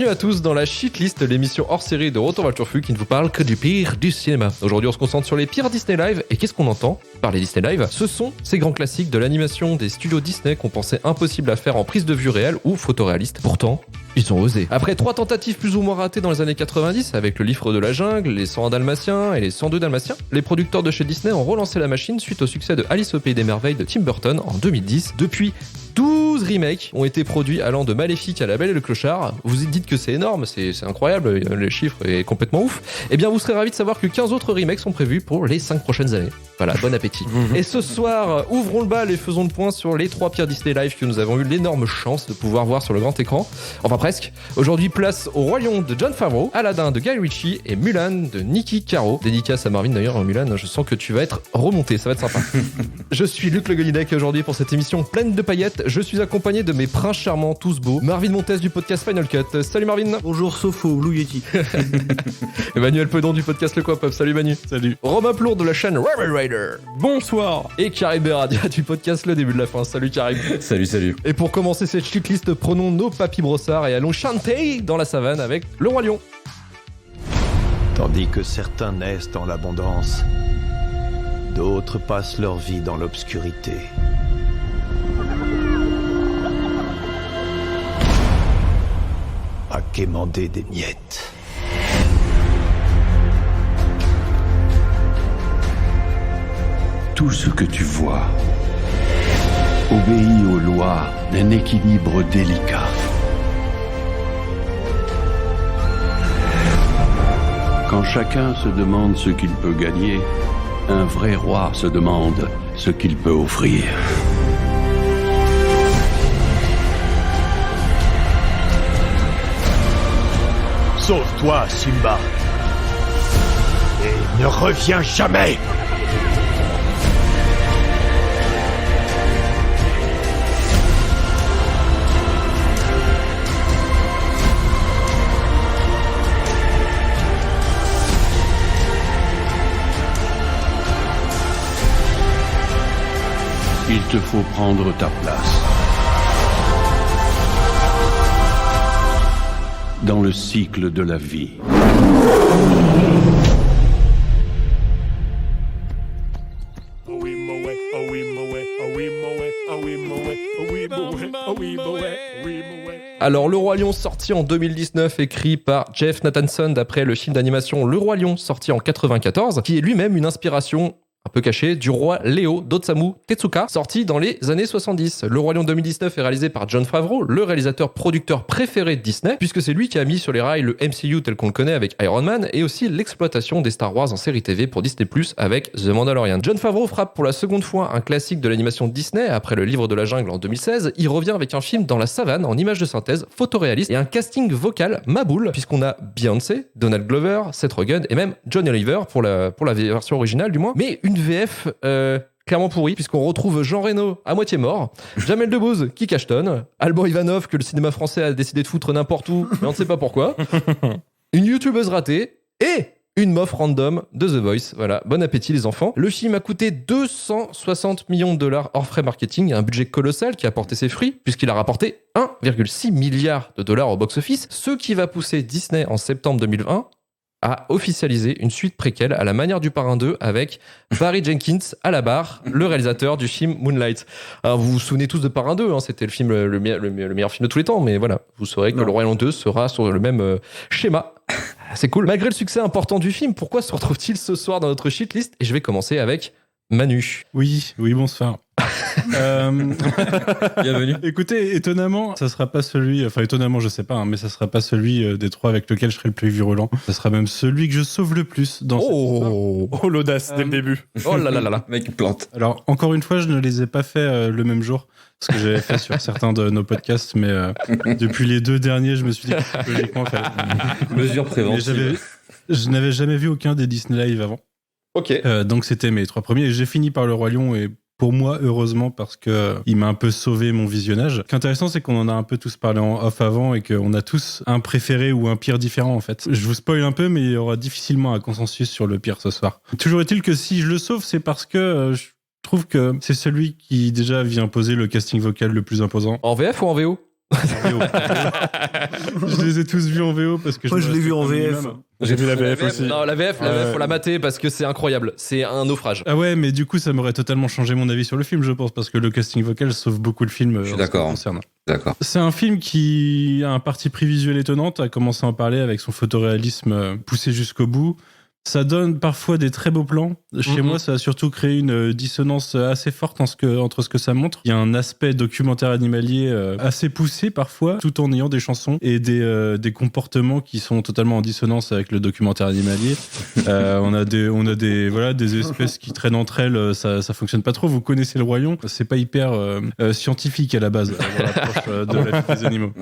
Bienvenue à tous dans la Shitlist, l'émission hors série de Retour vers le Turfu qui ne vous parle que du pire du cinéma. Aujourd'hui, on se concentre sur les pires Disney Live. Et qu'est-ce qu'on entend par les Disney Live? Ce sont ces grands classiques de l'animation des studios Disney qu'on pensait impossible à faire en prise de vue réelle ou photoréaliste. Pourtant, ils ont osé. Après 3 tentatives plus ou moins ratées dans les années 90 avec le Livre de la Jungle, les 101 Dalmatiens et les 102 Dalmatiens, les producteurs de chez Disney ont relancé la machine suite au succès de Alice au Pays des Merveilles de Tim Burton en 2010. Depuis, 12 remakes ont été produits allant de Maléfique à La Belle et le Clochard. Vous vous dites que c'est énorme, c'est incroyable, le chiffre est complètement ouf. Eh bien, vous serez ravis de savoir que 15 autres remakes sont prévus pour les 5 prochaines années. Voilà, bon appétit. Et ce soir, ouvrons le bal et faisons le point sur les 3 pires Disney Live que nous avons eu l'énorme chance de pouvoir voir sur le grand écran. Enfin presque. Aujourd'hui, place au Roi Lion de Jon Favreau, Aladdin de Guy Ritchie et Mulan de Niki Caro. Dédicace à Marvin d'ailleurs, Mulan, je sens que tu vas être remonté, ça va être sympa. Je suis Luc Le Guenidec aujourd'hui pour cette émission pleine de paillettes. Je suis accompagné de mes princes charmants, tous beaux. Marvin Montes du podcast Final Cut. Salut Marvin. Bonjour Sopho, Blue Yeti. Emmanuel Pedon du podcast Le Quoi Pop. Salut Manu. Salut. Romain Plourde de la chaîne Rebel Rider. Bonsoir. Et Karim Beradia du podcast Le Début de la Fin. Salut Karim. Salut. Et pour commencer cette shitlist, prenons nos papy brossards et allons chanter dans la savane avec le Roi Lion. Tandis que certains naissent dans l'abondance, d'autres passent leur vie dans l'obscurité. À quémander des miettes. Tout ce que tu vois obéit aux lois d'un équilibre délicat. Quand chacun se demande ce qu'il peut gagner, un vrai roi se demande ce qu'il peut offrir. Sauve-toi, Simba. Et ne reviens jamais. Il te faut prendre ta place. Dans le cycle de la vie. Alors, Le Roi Lion, sorti en 2019, écrit par Jeff Nathanson d'après le film d'animation Le Roi Lion, sorti en 94, qui est lui-même une inspiration un peu caché, du roi Léo d'Otsamu Tezuka, sorti dans les années 70. Le Roi Lion 2019 est réalisé par Jon Favreau, le réalisateur-producteur préféré de Disney, puisque c'est lui qui a mis sur les rails le MCU tel qu'on le connaît avec Iron Man, et aussi l'exploitation des Star Wars en série TV pour Disney+, avec The Mandalorian. Jon Favreau frappe pour la seconde fois un classique de l'animation Disney, après le Livre de la Jungle en 2016. Il revient avec un film dans la savane, en images de synthèse, photoréaliste, et un casting vocal maboule, puisqu'on a Beyoncé, Donald Glover, Seth Rogen, et même John Oliver, pour la version originale du moins, mais une VF clairement pourrie, puisqu'on retrouve Jean Reno à moitié mort, Jamel Debbouze qui cachetonne, Alban Ivanov que le cinéma français a décidé de foutre n'importe où, mais on ne sait pas pourquoi, une youtubeuse ratée, et une meuf random de The Voice. Voilà, bon appétit les enfants. Le film a coûté 260 millions de dollars hors frais marketing, un budget colossal qui a porté ses fruits, puisqu'il a rapporté 1,6 milliard de dollars au box-office, ce qui va pousser Disney en septembre 2020 a officialisé une suite préquelle à la manière du Parrain 2 avec Barry Jenkins à la barre, le réalisateur du film Moonlight. Alors vous vous souvenez tous de Parrain 2, hein, c'était le film le meilleur film de tous les temps, mais voilà, vous saurez que Le Roi Lion 2 sera sur le même schéma. C'est cool. Malgré le succès important du film, pourquoi se retrouve-t-il ce soir dans notre shitlist? Et je vais commencer avec Manu. Oui, bonsoir. Bienvenue. Écoutez, étonnamment, ça sera pas celui, enfin étonnamment je sais pas, hein, mais ça sera pas celui des 3 avec lequel je serai le plus virulent. Ça sera même celui que je sauve le plus dans cette histoire. Oh l'audace dès le début. Oh là là là là. Mec plante. Alors encore une fois, je ne les ai pas fait le même jour, ce que j'avais fait sur certains de nos podcasts, mais depuis les 2 derniers, je me suis dit que logiquement, Mesure préventive. Je n'avais jamais vu aucun des Disney Live avant. Ok. Donc c'était mes 3 premiers. Et j'ai fini par Le Roi Lion et pour moi, heureusement, parce que il m'a un peu sauvé mon visionnage. Ce qui est intéressant, c'est qu'on en a un peu tous parlé en off avant et qu'on a tous un préféré ou un pire différent, en fait. Je vous spoil un peu, mais il y aura difficilement un consensus sur le pire ce soir. Toujours est-il que si je le sauve, c'est parce que je trouve que c'est celui qui déjà vient poser le casting vocal le plus imposant. En VF ou en VO ? Je les ai tous vus en VO parce que moi je l'ai vu en VF. J'ai vu la VF aussi. Non, la VF, faut la mater parce que c'est incroyable. C'est un naufrage. Ah ouais, mais du coup, ça m'aurait totalement changé mon avis sur le film, je pense, parce que le casting vocal sauve beaucoup le film. Je suis d'accord. D'accord. C'est un film qui a un parti pris visuel étonnant. Tu as commencé à en parler avec son photoréalisme poussé jusqu'au bout. Ça donne parfois des très beaux plans. Chez moi, ça a surtout créé une dissonance assez forte entre ce que ça montre. Il y a un aspect documentaire animalier assez poussé parfois, tout en ayant des chansons et des comportements qui sont totalement en dissonance avec le documentaire animalier. On a des espèces qui traînent entre elles, ça fonctionne pas trop. Vous connaissez le Roi Lion, c'est pas hyper scientifique à la base, l'approche de la vie des animaux.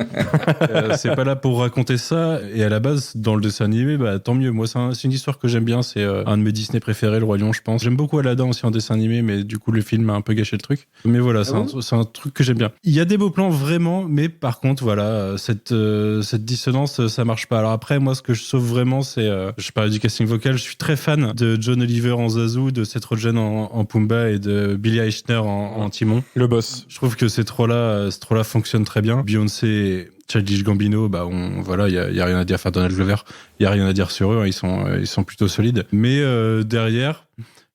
C'est pas là pour raconter ça. Et à la base, dans le dessin animé, tant mieux. Moi, c'est une histoire que j'aime bien, c'est un de mes Disney préférés, le Roi Lion, je pense. J'aime beaucoup Aladdin aussi en dessin animé, mais du coup le film a un peu gâché le truc. Mais voilà, c'est un truc que j'aime bien. Il y a des beaux plans vraiment, mais par contre voilà, cette dissonance, ça marche pas. Alors après, moi ce que je sauve vraiment, c'est, je parlais du casting vocal, je suis très fan de John Oliver en Zazu, de Seth Rogen en Pumbaa et de Billy Eichner en Timon. Le boss. Je trouve que ces trois-là fonctionnent très bien. Beyoncé, Childish Gambino, il y a rien à dire. Enfin, Donald Glover, il y a rien à dire sur eux. Ils sont plutôt solides. Mais derrière,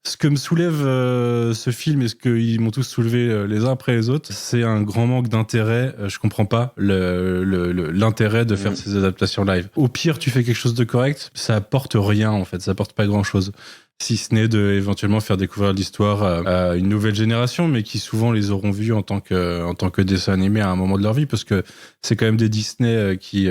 ce que me soulève ce film et ce qu'ils m'ont tous soulevé les uns après les autres, c'est un grand manque d'intérêt. Je comprends pas l'intérêt de faire ces adaptations live. Au pire, tu fais quelque chose de correct, ça apporte rien en fait. Ça apporte pas grand chose. Si ce n'est de éventuellement faire découvrir l'histoire à une nouvelle génération, mais qui souvent les auront vus en tant que dessin animé à un moment de leur vie, parce que c'est quand même des Disney qui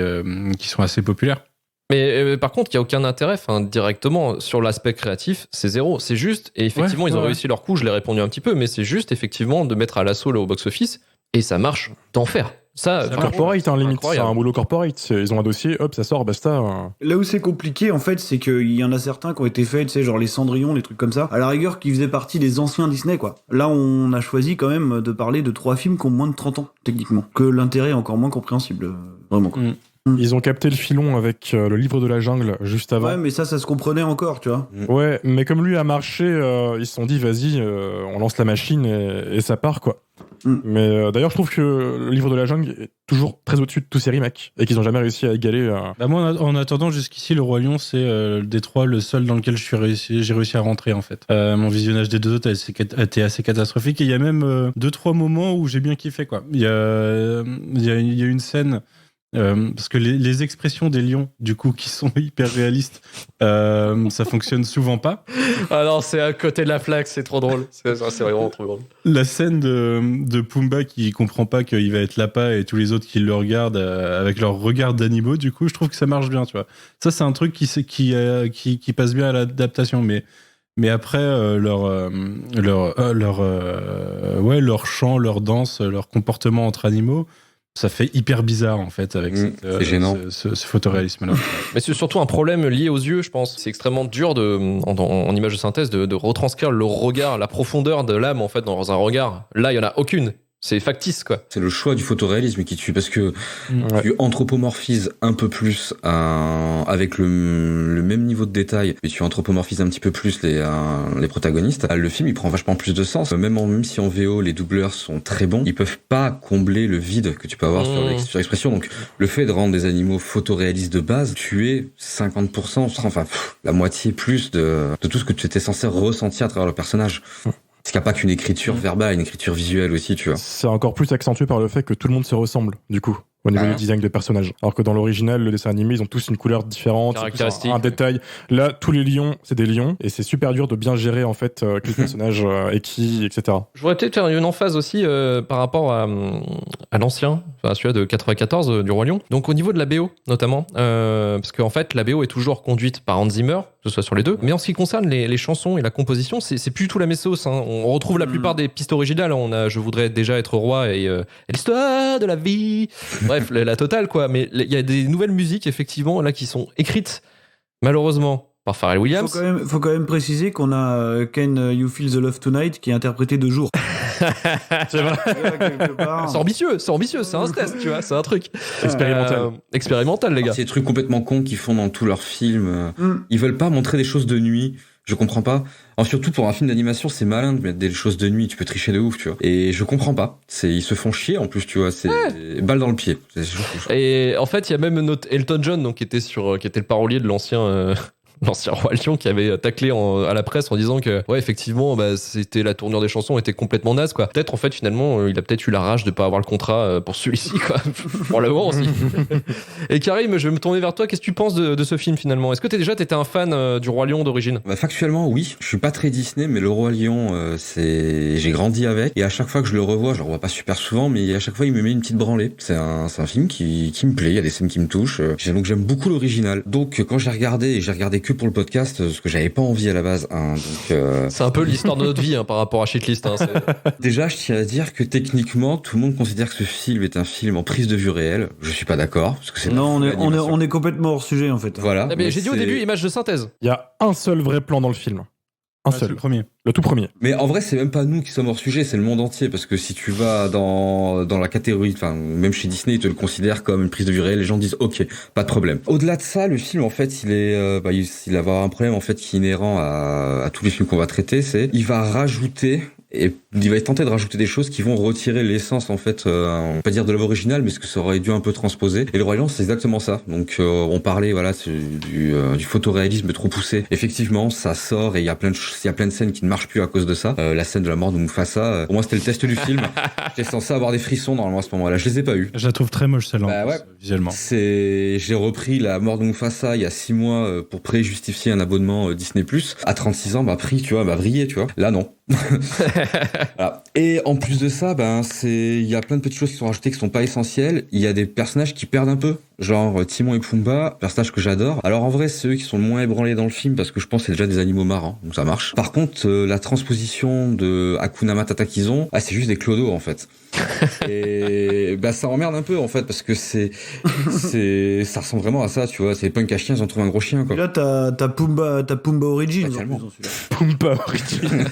sont assez populaires. Mais par contre, il n'y a aucun intérêt directement sur l'aspect créatif, c'est zéro. C'est juste, et effectivement, ils ont réussi leur coup, je l'ai répondu un petit peu, mais c'est juste effectivement de mettre à l'assaut au box-office, et ça marche d'enfer. Ça, corporate, limite. C'est un boulot corporate. Ils ont un dossier, hop, ça sort, basta. Là où c'est compliqué, en fait, c'est qu'il y en a certains qui ont été faits, tu sais, genre les Cendrillon, les trucs comme ça, à la rigueur, qui faisaient partie des anciens Disney, quoi. Là, on a choisi quand même de parler de 3 films qui ont moins de 30 ans, techniquement. Que l'intérêt est encore moins compréhensible, vraiment, quoi. Ils ont capté le filon avec le livre de la jungle juste avant. Ouais, mais ça se comprenait encore, tu vois. Ouais, mais comme lui a marché, ils se sont dit, vas-y, on lance la machine et ça part, quoi. Mais d'ailleurs, je trouve que le livre de la jungle est toujours très au-dessus de tous ces remakes et qu'ils n'ont jamais réussi à égaler. Moi, en attendant, jusqu'ici, le Roi Lion, c'est des 3 le seul dans lequel j'ai réussi à rentrer, en fait. Mon visionnage des 2 autres a été assez catastrophique et il y a même 2-3 moments où j'ai bien kiffé, quoi. Il y a une scène. Parce que les expressions des lions, du coup, qui sont hyper réalistes, ça fonctionne souvent pas. Ah non, c'est à côté de la flaque, c'est trop drôle. C'est vraiment trop drôle. La scène de Pumbaa qui comprend pas qu'il va être Lappa et tous les autres qui le regardent avec leur regard d'animaux, du coup, je trouve que ça marche bien, tu vois. Ça, c'est un truc qui passe bien à l'adaptation, mais après, leur chant, leur danse, leur comportement entre animaux, ça fait hyper bizarre en fait avec c'est gênant. Ce photoréalisme-là. Mais c'est surtout un problème lié aux yeux, je pense. C'est extrêmement dur en image de synthèse de retranscrire le regard, la profondeur de l'âme en fait dans un regard. Là, il y en a aucune. C'est factice, quoi. C'est le choix du photoréalisme qui tue, parce que tu anthropomorphises un peu plus avec le même niveau de détail, mais tu anthropomorphises un petit peu plus les protagonistes. Le film, il prend vachement plus de sens. Même si en VO, les doubleurs sont très bons, ils peuvent pas combler le vide que tu peux avoir sur l'expression. Donc, le fait de rendre des animaux photoréalistes de base, tu es 50%, la moitié plus de tout ce que tu étais censé ressentir à travers le personnage. Parce qu'il n'y a pas qu'une écriture verbale, une écriture visuelle aussi, tu vois. C'est encore plus accentué par le fait que tout le monde se ressemble, du coup, au niveau du design de personnages. Alors que dans l'original, le dessin animé, ils ont tous une couleur différente, un détail. Là, tous les lions, c'est des lions, et c'est super dur de bien gérer, en fait, quel personnage est qui, etc. Je voudrais peut-être faire une emphase aussi par rapport à l'ancien, celui-là de 94 du Roi Lion. Donc au niveau de la BO, notamment, parce qu'en fait, la BO est toujours conduite par Hans Zimmer, que ce soit sur les deux. Mais en ce qui concerne les chansons et la composition, c'est plus tout la même sauce. On retrouve la plupart des pistes originales. On a Je voudrais déjà être roi et l'histoire de la vie. Bref, la totale, quoi. Mais il y a des nouvelles musiques, effectivement, là, qui sont écrites, malheureusement, par Pharrell Williams. Faut quand même préciser qu'on a Can You Feel the Love Tonight qui est interprété de jour. C'est vrai. C'est ambitieux, c'est un stress, tu vois, c'est un truc. Expérimental, les gars. C'est des trucs complètement cons qu'ils font dans tous leurs films. Ils veulent pas montrer des choses de nuit. Je comprends pas. Alors, surtout pour un film d'animation, c'est malin de mettre des choses de nuit, tu peux tricher de ouf, tu vois. Et je comprends pas. Ils se font chier en plus, tu vois, c'est balle dans le pied. Et en fait, il y a même notre Elton John, donc, qui était le parolier de l'ancien Roi Lion, qui avait taclé à la presse en disant que ouais, effectivement, c'était la tournure des chansons était complètement naze, quoi. Peut-être en fait finalement il a peut-être eu la rage de pas avoir le contrat pour celui-ci, quoi. Pour le moment aussi. Et Karim, je vais me tourner vers toi. Qu'est-ce que tu penses de ce film finalement? Est-ce que t'étais un fan du Roi Lion d'origine? Factuellement oui, je suis pas très Disney, mais le Roi Lion j'ai grandi avec, et à chaque fois que je le revois pas super souvent, mais à chaque fois il me met une petite branlée. C'est un film qui me plaît, il y a des scènes qui me touchent, donc j'aime beaucoup l'original. Donc quand j'ai regardé que pour le podcast, parce que j'avais pas envie à la base, hein, donc c'est un peu l'histoire de notre vie, hein, par rapport à Shitlist, hein, Déjà, je tiens à dire que techniquement, tout le monde considère que ce film est un film en prise de vue réelle. Je suis pas d'accord, parce que c'est non, on est complètement hors sujet en fait. Voilà. Mais j'ai dit au début image de synthèse. Il y a un seul vrai plan dans le film. Un seul. Le tout premier. Mais en vrai, c'est même pas nous qui sommes hors sujet, c'est le monde entier, parce que si tu vas dans la catégorie, enfin, même chez Disney, ils te le considèrent comme une prise de vue réelle, les gens disent ok, pas de problème. Au-delà de ça, le film, en fait, il va avoir un problème, en fait, qui est inhérent à tous les films qu'on va traiter, il va rajouter, et il va tenter de rajouter des choses qui vont retirer l'essence, en fait, on va pas dire de l'œuvre originale, mais ce que ça aurait dû un peu transposer. Et le Roi Lion, c'est exactement ça. Donc, on parlait, voilà, du photoréalisme trop poussé. Effectivement, ça sort, et il y a plein de scènes qui ne marchent plus à cause de ça. La scène de la mort de Mufasa, pour moi, c'était le test du film. J'étais censé avoir des frissons normalement à ce moment-là. Je les ai pas eu. Je la trouve très moche celle-là, ouais. Visuellement. J'ai repris la mort de Mufasa il y a 6 mois pour pré-justifier un abonnement Disney+. À 36 ans, briller, tu vois. Là, non. Voilà. Et en plus de ça, il y a plein de petites choses qui sont rajoutées qui sont pas essentielles. Il y a des personnages qui perdent un peu, genre Timon et Pumba, personnages que j'adore. Alors en vrai, c'est eux qui sont le moins ébranlés dans le film parce que je pense que c'est déjà des animaux marrants, donc ça marche. Par contre, la transposition de Hakuna Matata qu'ils ont, c'est juste des clodos en fait. Et ça emmerde un peu en fait parce que ça ressemble vraiment à ça, tu vois. C'est punk à chien, ils ont trouvé un gros chien, quoi. Et là, t'as Pumba Origins. Pumba Origins.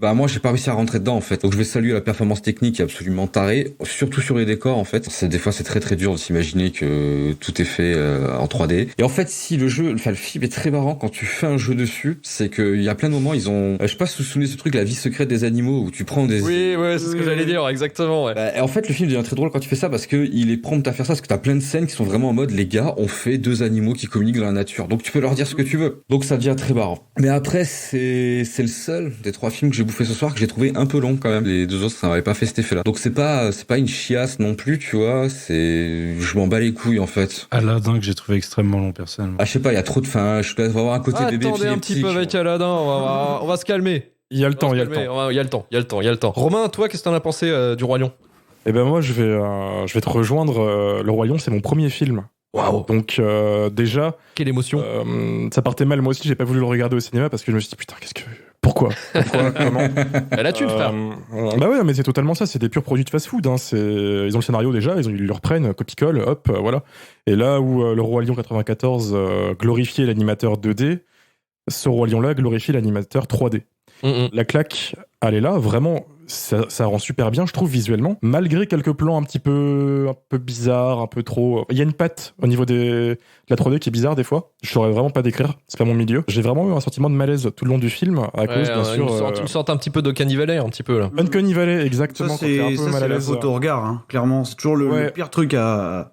Moi, j'ai pas réussi à rentrer dedans en fait. Donc je vais saluer la performance technique absolument tarée, surtout sur les décors en fait. Des fois, c'est très très dur de s'imaginer que tout est fait en 3D. Et en fait, si le film est très marrant quand tu fais un jeu dessus, c'est qu'il y a plein de moments, ils ont, je sais pas si vous vous souvenez de ce truc, la vie secrète des animaux, où tu prends des... Oui, c'est ce que j'allais dire, exactement. Ouais. Et en fait, le film devient très drôle quand tu fais ça parce que il est prompt à faire ça, parce que t'as plein de scènes qui sont vraiment en mode, les gars ont fait 2 animaux qui communiquent dans la nature. Donc tu peux leur dire ce que tu veux. Donc ça devient très marrant. Mais après, c'est le seul des 3 films que j'ai bouffé ce soir que j'ai trouvé un peu long quand même. Les 2 autres, ça m'avait pas fait cet effet-là. Donc c'est pas une chiasse non plus, tu vois. Je m'en bats les couilles en fait. Aladdin que j'ai trouvé extrêmement long personnellement. Je sais pas, il y a trop de fin. Je dois avoir un côté bébé. Attendez un petit peu avec Aladdin, on va se calmer. Il y a le temps. Il y a le temps. Romain, toi, qu'est-ce que t'en as pensé du Roi Lion? Eh ben moi, je vais te rejoindre. Le Roi Lion, c'est mon premier film. Waouh. Donc déjà, quelle émotion. Ça partait mal. Moi aussi, j'ai pas voulu le regarder au cinéma parce que je me suis dit putain, pourquoi comment La thune, frère. Bah ouais, mais c'est totalement ça. C'est des purs produits de fast-food. Hein. Ils ont le scénario déjà, ils le reprennent, copie-colle, hop, voilà. Et là où le Roi Lion 94 glorifiait l'animateur 2D, ce Roi Lion-là glorifie l'animateur 3D. La claque, elle est là, vraiment, ça rend super bien, je trouve, visuellement, malgré quelques plans un peu bizarres, un peu trop... Il y a une patte au niveau de la 3D qui est bizarre des fois, je saurais vraiment pas décrire, c'est pas mon milieu. J'ai vraiment eu un sentiment de malaise tout le long du film, à cause, bien sûr... Une sorte un petit peu d'Uncanny Valley, un petit peu, là. Uncanny Valley, exactement. Ça, c'est la faute au regard, hein. Clairement, c'est toujours le pire truc à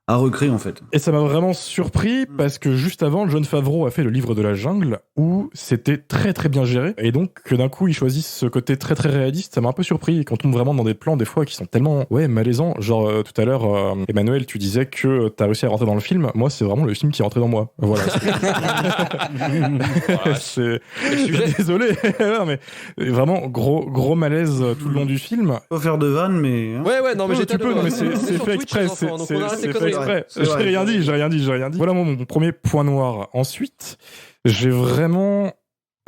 recréer en fait. Et ça m'a vraiment surpris parce que juste avant, Jon Favreau a fait le livre de la jungle où c'était très très bien géré et donc que d'un coup ils choisissent ce côté très très réaliste, ça m'a un peu surpris et qu'on tombe vraiment dans des plans des fois qui sont tellement malaisants. Genre tout à l'heure, Emmanuel, tu disais que t'as réussi à rentrer dans le film. Moi, c'est vraiment le film qui est rentré dans moi. Voilà. Désolé, non, mais vraiment gros malaise tout le long du film. Pas faire de vanne, mais. Ouais, non, mais tu peux, mais c'est fait exprès. C'est fait exprès. J'ai rien dit. Voilà mon premier point noir. Ensuite, j'ai vraiment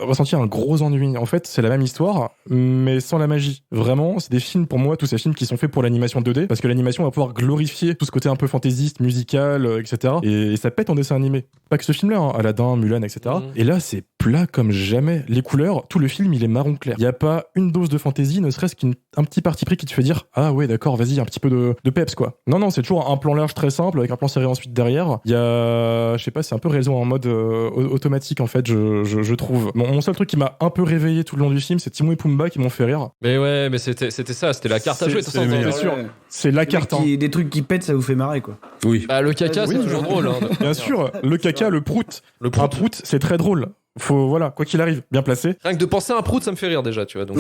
ressenti un gros ennui. En fait, c'est la même histoire, mais sans la magie. Vraiment, c'est des films, pour moi, tous ces films qui sont faits pour l'animation 2D, parce que l'animation va pouvoir glorifier tout ce côté un peu fantaisiste, musical, etc. Et ça pète en dessin animé. Pas que ce film-là, hein, Aladdin, Mulan, etc. Et là, c'est plat comme jamais. Les couleurs, tout le film, il est marron clair. Il n'y a pas une dose de fantaisie, ne serait-ce qu'un petit parti pris qui te fait dire « Ah ouais, d'accord, vas-y, un petit peu de peps, quoi. » Non, c'est toujours un plan large très simple, avec un plan serré ensuite derrière. Il y a... Je sais pas, c'est un peu réalisé en mode automatique, en fait, je trouve. Mon seul truc qui m'a un peu réveillé tout le long du film, c'est Timon et Pumba qui m'ont fait rire. Mais ouais, mais c'était ça, c'était la carte à jouer, bien sûr. C'est la carte. Des trucs qui pètent, ça vous fait marrer, quoi. Oui. Bah, le caca, c'est toujours drôle. Hein. Bien sûr, le caca, le prout. Un prout, c'est très drôle. Faut, voilà, quoi qu'il arrive, bien placé. Rien que de penser à un prout, ça me fait rire déjà, tu vois. Donc...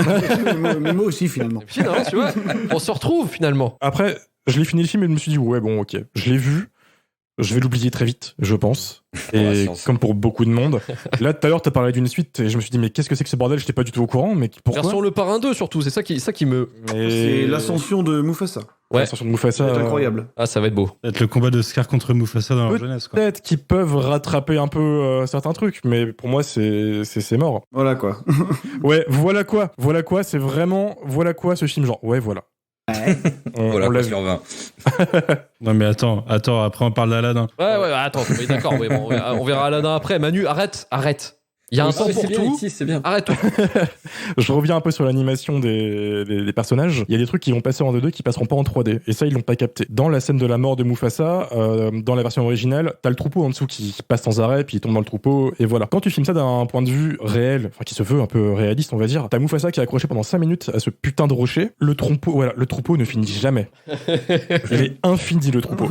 mais moi aussi, finalement. Et puis, non, tu vois, on se retrouve finalement. Après, je l'ai fini le film et je me suis dit, ouais, bon, ok, je l'ai vu. Je vais l'oublier très vite, je pense. Et comme pour beaucoup de monde. Là, tout à l'heure, t'as parlé d'une suite et je me suis dit, mais qu'est-ce que c'est que ce bordel? J'étais pas du tout au courant, mais pourquoi? Version Le Parrain 2, surtout, c'est ça qui me... C'est l'ascension de Mufasa. Ouais. L'ascension de Mufasa. C'est incroyable. Ah, ça va être beau. Peut-être le combat de Scar contre Mufasa dans leur jeunesse, quoi. Peut-être qu'ils peuvent rattraper un peu certains trucs, mais pour moi, c'est mort. Voilà, quoi. Ouais, voilà quoi, c'est vraiment, voilà quoi, ce film, genre, ouais, voilà. Voilà, on l'a vu. sur 20. Non mais attends, après on parle d'Aladin. Ouais, attends, oui, d'accord, oui, bon, on verra Aladin après. Manu, arrête. Il y a un temps pour tout. C'est bien. Arrête tout. Je reviens un peu sur l'animation des personnages. Il y a des trucs qui vont passer en 2D qui passeront pas en 3D. Et ça, ils l'ont pas capté. Dans la scène de la mort de Mufasa, dans la version originale, t'as le troupeau en dessous qui passe sans arrêt, puis il tombe dans le troupeau, et voilà. Quand tu filmes ça d'un point de vue réel, enfin qui se veut un peu réaliste, on va dire, t'as Mufasa qui est accroché pendant 5 minutes à ce putain de rocher. Le troupeau ne finit jamais. Il est infini, le troupeau.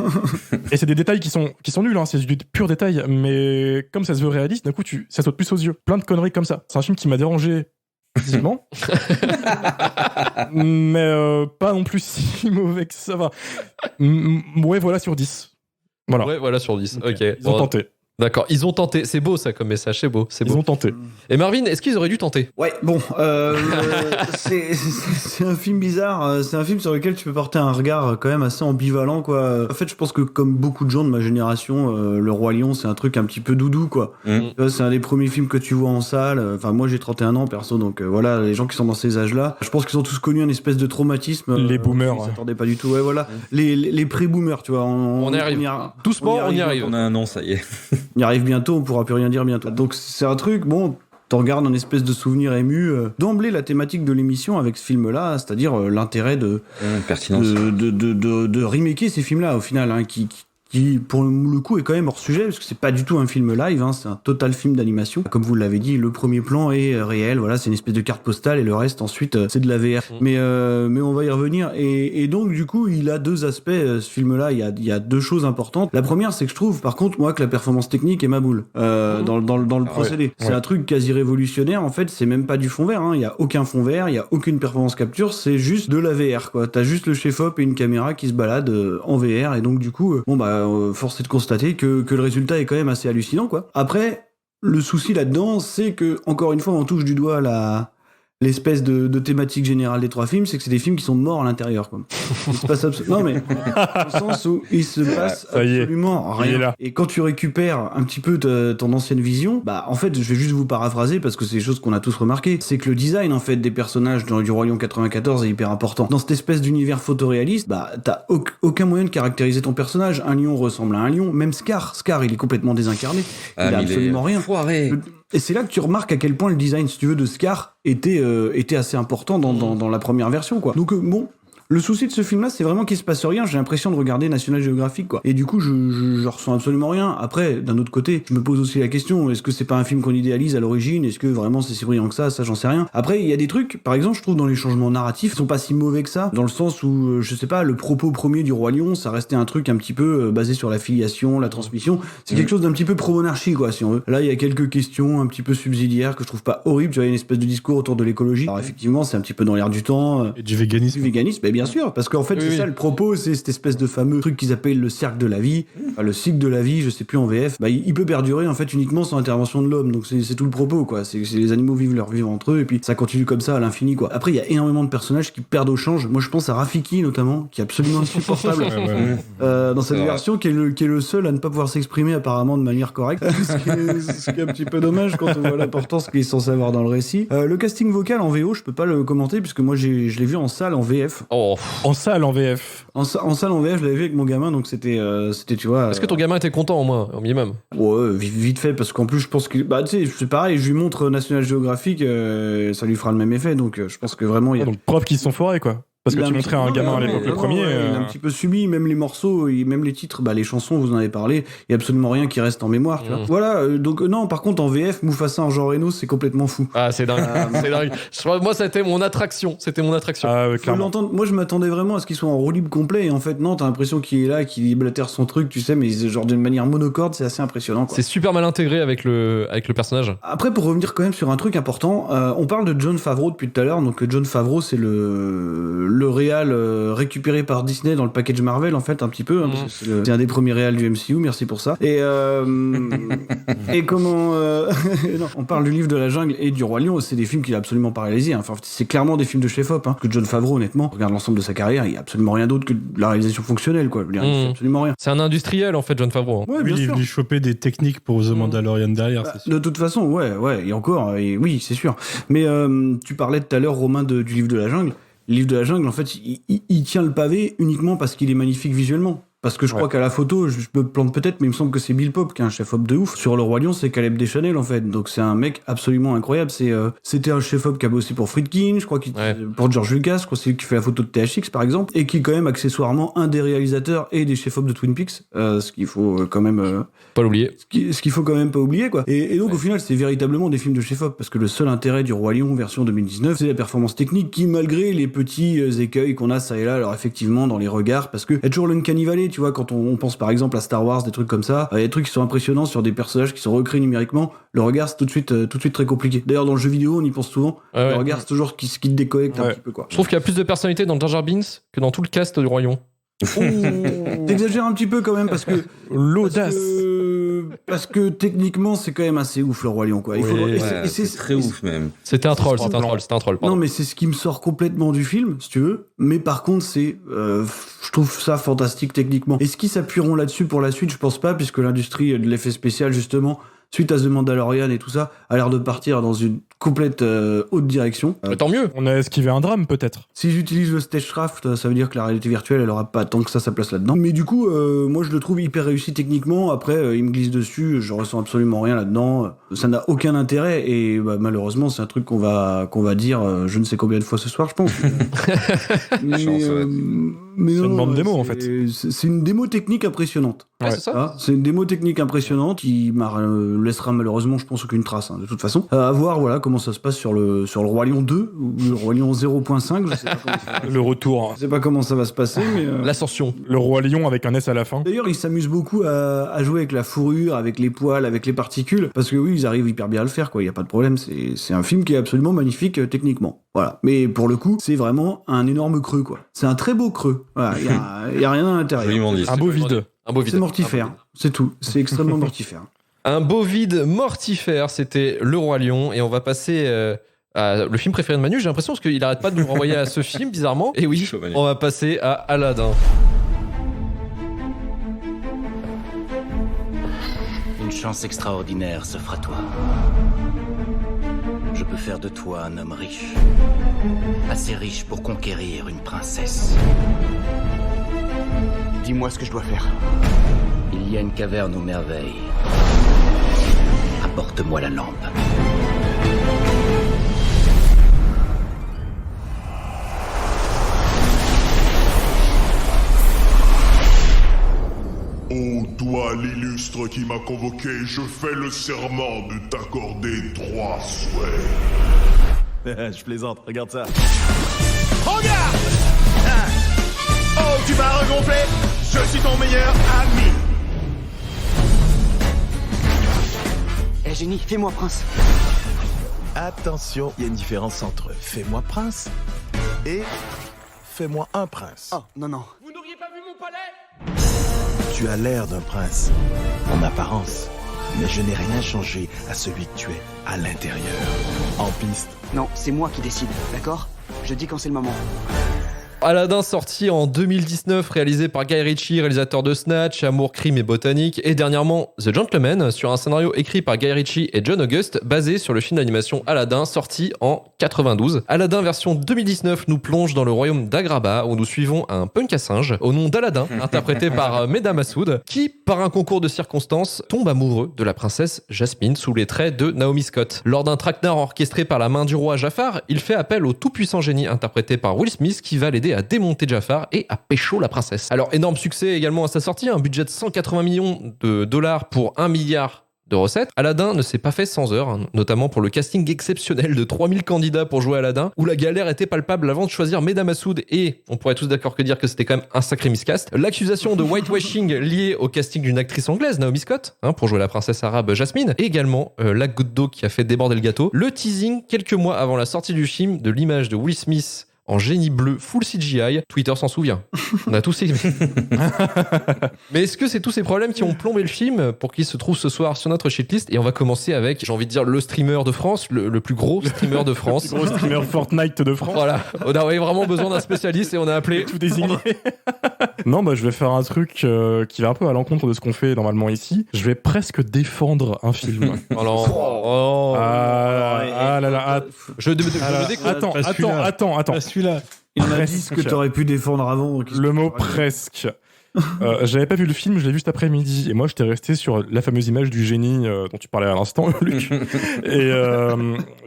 Et c'est des détails qui sont nuls, hein. C'est du pur détail, mais comme ça se veut réaliste, d'un coup, ça saute plus aux yeux. Plein de conneries comme ça. C'est un film qui m'a dérangé physiquement, mais pas non plus si mauvais que ça va. Ouais, voilà, sur 10. Voilà. Ouais, voilà, sur 10. Ok. Ils ont tenté. D'accord, ils ont tenté. C'est beau ça comme message, c'est beau. Ils ont tenté. Et Marvin, est-ce qu'ils auraient dû tenter? Ouais, bon, c'est un film bizarre. C'est un film sur lequel tu peux porter un regard quand même assez ambivalent, quoi. En fait, je pense que comme beaucoup de gens de ma génération, Le Roi Lion, c'est un truc un petit peu doudou, quoi. Tu vois, c'est un des premiers films que tu vois en salle. Enfin, moi, j'ai 31 ans, perso, donc voilà, les gens qui sont dans ces âges-là, je pense qu'ils ont tous connu un espèce de traumatisme. Les boomers. Ils s'attendaient pas du tout. Ouais, voilà. Les pré-boomers, tu vois. On y arrive. Doucement, on y arrive. On a un an, ça y est. On y arrive bientôt, on pourra plus rien dire bientôt. Donc c'est un truc, bon, t'en gardes un espèce de souvenir ému. D'emblée, la thématique de l'émission avec ce film-là, c'est-à-dire l'intérêt de remaker ces films-là, au final, hein, qui pour le coup est quand même hors sujet, parce que c'est pas du tout un film live, hein, c'est un total film d'animation. Comme vous l'avez dit, le premier plan est réel, voilà, c'est une espèce de carte postale, et le reste ensuite c'est de la VR. Mais on va y revenir, et donc du coup il a deux aspects, ce film-là, il y a deux choses importantes. La première, c'est que je trouve par contre moi que la performance technique est ma boule dans le procédé. Ouais. C'est un truc quasi révolutionnaire, en fait, c'est même pas du fond vert, hein. Il y a aucun fond vert, il y a aucune performance capture, c'est juste de la VR, quoi. T'as juste le chef-op et une caméra qui se baladent en VR, et donc du coup force est de constater que le résultat est quand même assez hallucinant, quoi. Après, le souci là-dedans, c'est que, encore une fois, on touche du doigt l'espèce de thématique générale des trois films, c'est que c'est des films qui sont morts à l'intérieur, quoi. Il se passe non, mais au sens où il se passe absolument rien. Et quand tu récupères un petit peu ton ancienne vision, bah en fait, je vais juste vous paraphraser parce que c'est des choses qu'on a tous remarquées, c'est que le design en fait des personnages du Roi Lion 94 est hyper important. Dans cette espèce d'univers photoréaliste, bah t'as aucun moyen de caractériser ton personnage. Un lion ressemble à un lion, même Scar, il est complètement désincarné. Il a absolument rien. Foiré. Et c'est là que tu remarques à quel point le design, si tu veux, de Scar était assez important dans la première version, quoi. Donc bon, le souci de ce film-là, c'est vraiment qu'il se passe rien. J'ai l'impression de regarder National Geographic, quoi. Et du coup, je ressens absolument rien. Après, d'un autre côté, je me pose aussi la question, est-ce que c'est pas un film qu'on idéalise à l'origine? Est-ce que vraiment c'est si brillant que ça j'en sais rien. Après, il y a des trucs, par exemple, je trouve dans les changements narratifs, ils sont pas si mauvais que ça, dans le sens où, je sais pas, le propos premier du Roi Lion, ça restait un truc un petit peu basé sur la filiation, la transmission. C'est quelque chose d'un petit peu pro-monarchie, quoi, si on veut. Là, il y a quelques questions un petit peu subsidiaires que je trouve pas horribles. Tu vois, une espèce de discours autour de l'écologie. Alors effectivement, c'est un petit peu dans l'air du temps. Et du véganisme. Mais bien sûr, parce qu'en fait, c'est ça le propos, c'est cette espèce de fameux truc qu'ils appellent le cercle de la vie, le cycle de la vie, je sais plus en VF. Bah, il peut perdurer en fait uniquement sans intervention de l'homme. Donc c'est tout le propos, quoi. C'est les animaux vivent leur vie entre eux et puis ça continue comme ça à l'infini, quoi. Après, il y a énormément de personnages qui perdent au change. Moi, je pense à Rafiki notamment, qui est absolument insupportable dans cette version, qui est le seul à ne pas pouvoir s'exprimer apparemment de manière correcte, ce qui est un petit peu dommage quand on voit l'importance qu'il est censé avoir dans le récit. Le casting vocal en VO, je peux pas le commenter puisque moi je l'ai vu en salle en VF. Oh. En salle, en VF. En salle, en VF, je l'avais vu avec mon gamin, donc c'était, tu vois... Est-ce que ton gamin était content au moins, au minimum? Ouais, vite fait, parce qu'en plus, je pense que... Bah, tu sais, c'est pareil, je lui montre National Geographic, ça lui fera le même effet, donc je pense que vraiment... Donc, preuve qu'ils se sont forés, quoi. Parce que tu montrais à un gamin à l'époque le premier. Il a un petit peu subi, même les morceaux, même les titres, les chansons, vous en avez parlé, il y a absolument rien qui reste en mémoire, tu vois. Voilà, donc non, par contre, en VF, Mufasa en Jean Reno, c'est complètement fou. Ah, c'est dingue, c'est dingue. Moi, c'était mon attraction, Ah, clairement. Moi, je m'attendais vraiment à ce qu'il soit en roue libre complet, et en fait, non, t'as l'impression qu'il est là, qu'il blatère son truc, tu sais, mais genre d'une manière monocorde, c'est assez impressionnant, quoi. C'est super mal intégré avec le personnage. Après, pour revenir quand même sur un truc important, on parle de Jon Favreau depuis tout à l'heure, donc Jon Favreau, c'est le réal récupéré par Disney dans le package Marvel, en fait, un petit peu, parce que c'est un des premiers réals du MCU, merci pour ça. Et comment... non, on parle du Livre de la Jungle et du Roi Lion, c'est des films qu'il a absolument pas réalisés, hein. Enfin, c'est clairement des films de chef-op, hein. Que Jon Favreau, honnêtement, regarde l'ensemble de sa carrière, il y a absolument rien d'autre que de la réalisation fonctionnelle, quoi. Il fait absolument rien. C'est un industriel, en fait, Jon Favreau. Hein. Ouais, bien sûr. Il chopait des techniques pour The Mandalorian derrière, c'est sûr. De toute façon, ouais, et encore, oui, c'est sûr. Mais tu parlais tout à l'heure, Romain, du Livre de la Jungle. Le Livre de la Jungle, en fait, il tient le pavé uniquement parce qu'il est magnifique visuellement. Parce que je crois qu'à la photo, je me plante peut-être, mais il me semble que c'est Bill Pope qui est un chef-op de ouf. Sur Le Roi Lion, c'est Caleb Deschanel, en fait. Donc c'est un mec absolument incroyable. C'était un chef-op qui a bossé pour Friedkin, je crois, pour George Lucas, je crois que c'est lui qui fait la photo de THX, par exemple, et qui est quand même accessoirement un des réalisateurs et des chefs-op de Twin Peaks. Ce qu'il faut quand même... pas l'oublier. Ce qu'il faut quand même pas oublier, quoi. Et donc, au final, c'est véritablement des films de chef-op, parce que le seul intérêt du Roi Lion version 2019, c'est la performance technique qui, malgré les petits écueils qu'on a ça et là, alors effectivement, dans les regards, parce que y a toujours l'uncanny valley, tu vois, quand on pense par exemple à Star Wars, des trucs comme ça, il y a des trucs qui sont impressionnants sur des personnages qui sont recréés numériquement, le regard c'est tout de suite très compliqué. D'ailleurs, dans le jeu vidéo, on y pense souvent, le regard c'est toujours ce qui te déconnecte un petit peu, quoi. Je trouve qu'il y a plus de personnalité dans Jar Jar Binks que dans tout le cast du Roi Lion. T'exagères un petit peu quand même, parce que l'audace. Parce que techniquement, c'est quand même assez ouf, le Roi Lion, quoi. C'est très ouf, même. C'était un troll. Pardon. Non, mais c'est ce qui me sort complètement du film, si tu veux. Mais par contre, je trouve ça fantastique techniquement. Est-ce qu'ils s'appuieront là-dessus pour la suite? Je pense pas, puisque l'industrie de l'effet spécial, justement, suite à The Mandalorian et tout ça, a l'air de partir dans une complète haute direction. Tant mieux. On a esquivé un drame, peut-être. S'ils utilisent le Stagecraft, ça veut dire que la réalité virtuelle, elle aura pas tant que ça sa place là-dedans. Mais du coup, moi, je le trouve hyper réussi techniquement. Après, il me glisse dessus, je ressens absolument rien là-dedans. Ça n'a aucun intérêt et malheureusement, c'est un truc qu'on va dire je ne sais combien de fois ce soir, je pense. mais c'est une bande démo, en fait. C'est une démo technique impressionnante. Ouais, c'est ça. C'est une démo technique impressionnante qui laissera malheureusement, je pense, aucune trace, de toute façon. À voir, voilà, comment ça se passe sur le Roi Lion 2 ou le Roi Lion 0.5, je sais pas comment ça va. Le retour. Je sais pas comment ça va se passer, mais... L'ascension. Le Roi Lion avec un S à la fin. D'ailleurs, ils s'amusent beaucoup à jouer avec la fourrure, avec les poils, avec les particules, parce que oui, ils arrivent hyper bien à le faire, quoi. Il y a pas de problème. C'est un film qui est absolument magnifique techniquement. Voilà. Mais pour le coup, c'est vraiment un énorme creux, quoi. C'est un très beau creux. Voilà. Il y a rien à l'intérieur. Un beau vide. C'est mortifère. C'est tout. C'est extrêmement mortifère. Un beau vide mortifère, c'était Le Roi Lion. Et on va passer à le film préféré de Manu. J'ai l'impression parce qu'il arrête pas de nous renvoyer à ce film, bizarrement. Et oui, on va passer à Aladdin. Une chance extraordinaire s'offre à toi. Je peux faire de toi un homme riche. Assez riche pour conquérir une princesse. Dis-moi ce que je dois faire. Il y a une caverne aux merveilles. Apporte-moi la lampe. Ô toi l'illustre qui m'a convoqué, je fais le serment de t'accorder 3 souhaits. Je plaisante, regarde ça. Regarde! Oh, tu m'as regonflé? Je suis ton meilleur ami. Eh génie, fais-moi prince. Attention, il y a une différence entre fais-moi prince et fais-moi un prince. Oh, non. Vous n'auriez pas vu mon palais? Tu as l'air d'un prince, en apparence, mais je n'ai rien changé à celui que tu es à l'intérieur, en piste. Non, c'est moi qui décide, d'accord? Je dis quand c'est le moment. Aladdin sorti en 2019, réalisé par Guy Ritchie, réalisateur de Snatch, Amour, Crime et Botanique, et dernièrement The Gentleman, sur un scénario écrit par Guy Ritchie et John August, basé sur le film d'animation Aladdin, sorti en 92. Aladdin version 2019 nous plonge dans le royaume d'Agraba, où nous suivons un punk à singe, au nom d'Aladdin, interprété par Mehda Massoud, qui, par un concours de circonstances, tombe amoureux de la princesse Jasmine, sous les traits de Naomi Scott. Lors d'un traquenard orchestré par la main du roi Jafar, il fait appel au tout-puissant génie interprété par Will Smith, qui va l'aider à démonter Jafar et à pécho la princesse. Alors, énorme succès également à sa sortie, un budget de 180 millions de dollars pour 1 milliard de recettes. Aladdin ne s'est pas fait sans heurts, notamment pour le casting exceptionnel de 3000 candidats pour jouer Aladdin, où la galère était palpable avant de choisir Mehda Massoud, et on pourrait tous d'accord que dire que c'était quand même un sacré miscast. L'accusation de whitewashing liée au casting d'une actrice anglaise, Naomi Scott, pour jouer la princesse arabe Jasmine, et également la goutte d'eau qui a fait déborder le gâteau. Le teasing, quelques mois avant la sortie du film, de l'image de Will Smith en génie bleu full CGI, Twitter s'en souvient. On a tous aimé. Mais est-ce que c'est tous ces problèmes qui ont plombé le film pour qu'il se trouve ce soir sur notre shitlist? Et on va commencer avec, j'ai envie de dire, le streamer de France, le plus gros streamer de France. Le plus gros streamer Fortnite de France. Voilà, on avait vraiment besoin d'un spécialiste et on a appelé... Tout désigné. Non, je vais faire un truc qui va un peu à l'encontre de ce qu'on fait normalement ici. Je vais presque défendre un film. Alors... Attends. Celui-là. Il m'a dit ce que t'aurais pu défendre avant. Le mot presque. J'avais pas vu le film, je l'ai vu cet après-midi. Et moi, j'étais resté sur la fameuse image du génie dont tu parlais à l'instant, Luc. Et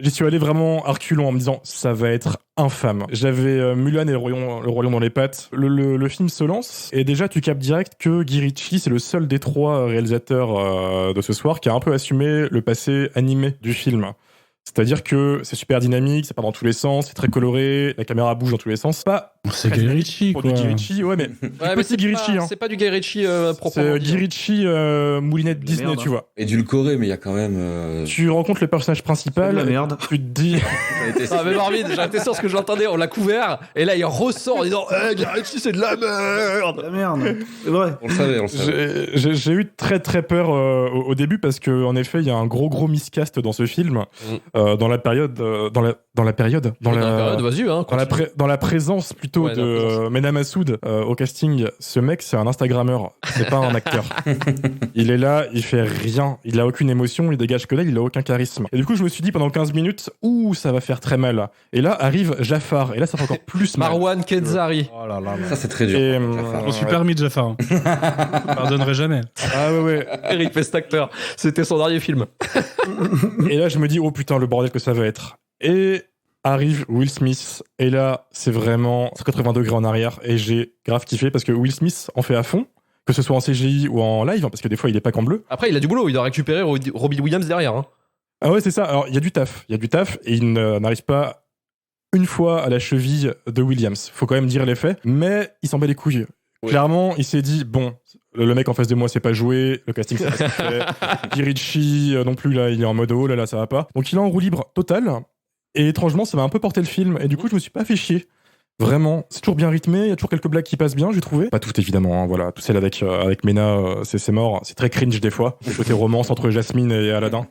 j'y suis allé vraiment à reculons en me disant, ça va être infâme. J'avais Mulan et le Roi Lion dans les pattes. Le film se lance, et déjà, tu captes direct que Guy Ritchie, c'est le seul des 3 réalisateurs de ce soir qui a un peu assumé le passé animé du film. C'est-à-dire que c'est super dynamique, ça part dans tous les sens, c'est très coloré, la caméra bouge dans tous les sens. C'est Guy Ritchie, quoi. Pour du Guy Ritchie, ouais, mais c'est Guy Ritchie. C'est pas du Guy Ritchie proprement. C'est Guy Ritchie moulinette Disney, tu vois. Édulcoré, mais il y a quand même... Tu rencontres le personnage principal, la merde. Tu te dis... mais Marvin, j'étais sûr ce que j'entendais, on l'a couvert, et là il ressort en disant Guy Ritchie c'est de la merde. La merde, c'est vrai. On le savait. J'ai eu très très peur au début, parce qu'en effet, il y a un gros miscast dans ce film, dans la période... Dans la présence plutôt de Mehda Massoud au casting. Ce mec, c'est un Instagrammeur, c'est pas un acteur. Il est là, il fait rien, il a aucune émotion, il dégage que là, il a aucun charisme. Et du coup, je me suis dit pendant 15 minutes, ça va faire très mal. Et là arrive Jafar, et là ça fait encore plus mal. Marwan Kenzari. Oh là là, ça c'est très dur. Je me suis permis de Jafar. Je pardonnerai jamais. Ah ouais. Eric Pestacteur, c'était son dernier film. Et là, je me dis, oh putain, le bordel que ça va être. Et arrive Will Smith, et là, c'est vraiment 180 degrés en arrière, et j'ai grave kiffé, parce que Will Smith en fait à fond, que ce soit en CGI ou en live, parce que des fois, il est pas qu'en bleu. Après, il a du boulot, il doit récupérer Robbie Williams derrière. Ah ouais, c'est ça. Alors, il y a du taf, et il n'arrive pas une fois à la cheville de Williams. Faut quand même dire les faits, mais il s'en bat les couilles. Oui. Clairement, il s'est dit, bon, le mec en face de moi, c'est pas joué, le casting, c'est pas ce qu'il fait. Guy Ritchie, non plus, là, il est en mode, oh là, ça va pas. Donc, il est en roue libre totale. Et étrangement, ça m'a un peu porté le film. Et du coup, je me suis pas fait chier. Vraiment, c'est toujours bien rythmé. Il y a toujours quelques blagues qui passent bien, j'ai trouvé. Pas toutes, évidemment. Voilà, tout celle avec Mena, c'est mort. C'est très cringe des fois. Le côté romance entre Jasmine et Aladdin.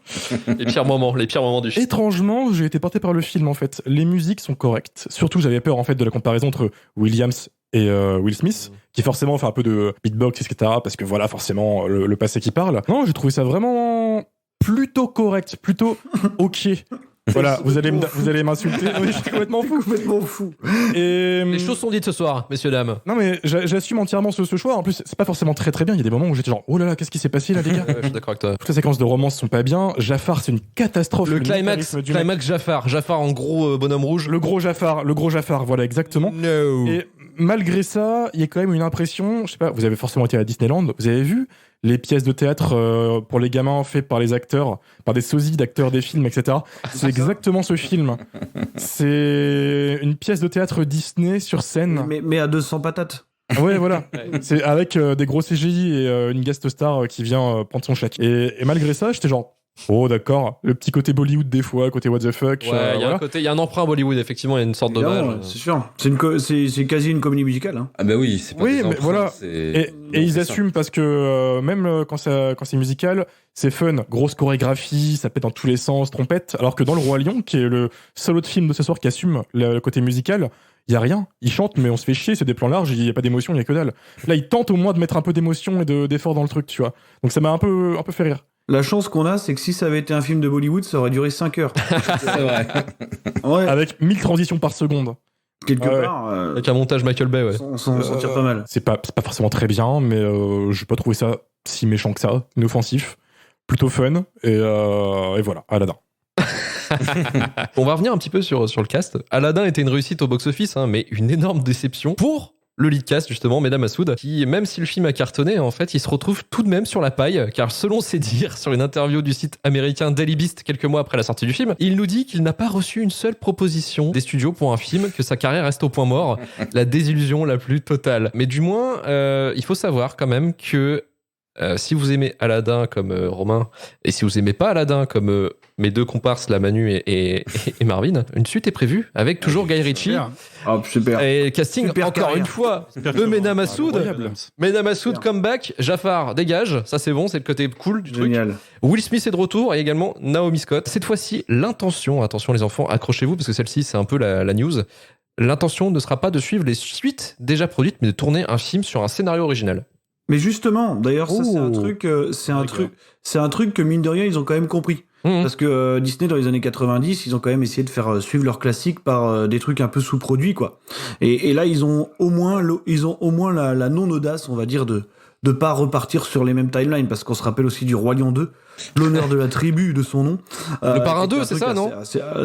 Les pires moments du film. Étrangement, j'ai été porté par le film, en fait. Les musiques sont correctes. Surtout, j'avais peur, en fait, de la comparaison entre Williams et Will Smith, qui forcément fait un peu de beatbox, etc. Parce que voilà, forcément, le passé qui parle. Non, j'ai trouvé ça vraiment plutôt correct, plutôt ok. Voilà, vous allez m'insulter. Oui, je suis complètement fou. Et... Les choses sont dites ce soir, messieurs, dames. Non, mais j'assume entièrement ce choix. En plus, c'est pas forcément très très bien. Il y a des moments où j'étais genre, oh là là, qu'est-ce qui s'est passé là, les gars? Je suis d'accord avec toi. Toutes les séquences de romance sont pas bien. Jafar, c'est une catastrophe. Le climax Jafar en gros bonhomme rouge. Le gros Jafar, voilà, exactement. No. Et malgré ça, il y a quand même une impression, je sais pas, vous avez forcément été à Disneyland, vous avez vu les pièces de théâtre pour les gamins faites par les acteurs, par des sosies d'acteurs des films, etc. C'est exactement ce film. C'est une pièce de théâtre Disney sur scène. Mais à 200 patates. Ouais, voilà. C'est avec des gros CGI et une guest star qui vient prendre son chèque. Et malgré ça, j'étais genre, oh d'accord, le petit côté Bollywood des fois, côté what the fuck. Ouais, il y a un emprunt Bollywood, effectivement, il y a une sorte d'hommage. C'est sûr. C'est quasi une comédie musicale. Hein. Ah bah oui, c'est pas oui, des mais emprunts, voilà. Et ils assument parce que même quand c'est musical, c'est fun, grosse chorégraphie, ça pète dans tous les sens, trompette. Alors que dans Le Roi Lion, qui est le seul autre film de ce soir qui assume le côté musical, il y a rien. Ils chantent, mais on se fait chier, c'est des plans larges, il y a pas d'émotion, il y a que dalle. Là, ils tentent au moins de mettre un peu d'émotion et d'effort dans le truc, tu vois. Donc ça m'a un peu fait rire. La chance qu'on a, c'est que si ça avait été un film de Bollywood, ça aurait duré 5 heures. C'est vrai. Ouais. Avec 1000 transitions par seconde. Quelque part. Avec un montage Michael Bay, ouais. On s'en tire pas mal. C'est pas forcément très bien, mais j'ai pas trouvé ça si méchant que ça, inoffensif, plutôt fun, et voilà, Aladdin. On va revenir un petit peu sur le cast. Aladdin était une réussite au box-office, hein, mais une énorme déception pour le lead cast, justement, Mehdi Massoud, qui, même si le film a cartonné, en fait, il se retrouve tout de même sur la paille, car selon ses dires, sur une interview du site américain Daily Beast quelques mois après la sortie du film, il nous dit qu'il n'a pas reçu une seule proposition des studios pour un film, que sa carrière reste au point mort, la désillusion la plus totale. Mais du moins, il faut savoir quand même que si vous aimez Aladdin comme Romain, et si vous aimez pas Aladdin comme mes deux comparses, la Manu et Marvin, une suite est prévue avec toujours Guy Ritchie. Oh, super. Et casting, Super encore carrière. une fois, de Mehdi Massoud. Mehdi Massoud, comeback. Jafar, dégage. Ça, c'est bon, c'est le côté cool du Génial. truc. Will Smith est de retour et également Naomi Scott. Cette fois-ci, l'intention, attention les enfants, accrochez-vous parce que celle-ci, c'est un peu la news. L'intention ne sera pas de suivre les suites déjà produites, mais de tourner un film sur un scénario original. Mais justement, d'ailleurs, ça c'est un truc, c'est un truc que mine de rien ils ont quand même compris. Parce que Disney dans les années 90, ils ont quand même essayé de faire suivre leurs classiques par des trucs un peu sous-produits quoi. Et là ils ont au moins la non audace, on va dire de pas repartir sur les mêmes timelines parce qu'on se rappelle aussi du Roi Lion 2, l'honneur de la tribu de son nom. Le Parrain 2, c'est ça, non?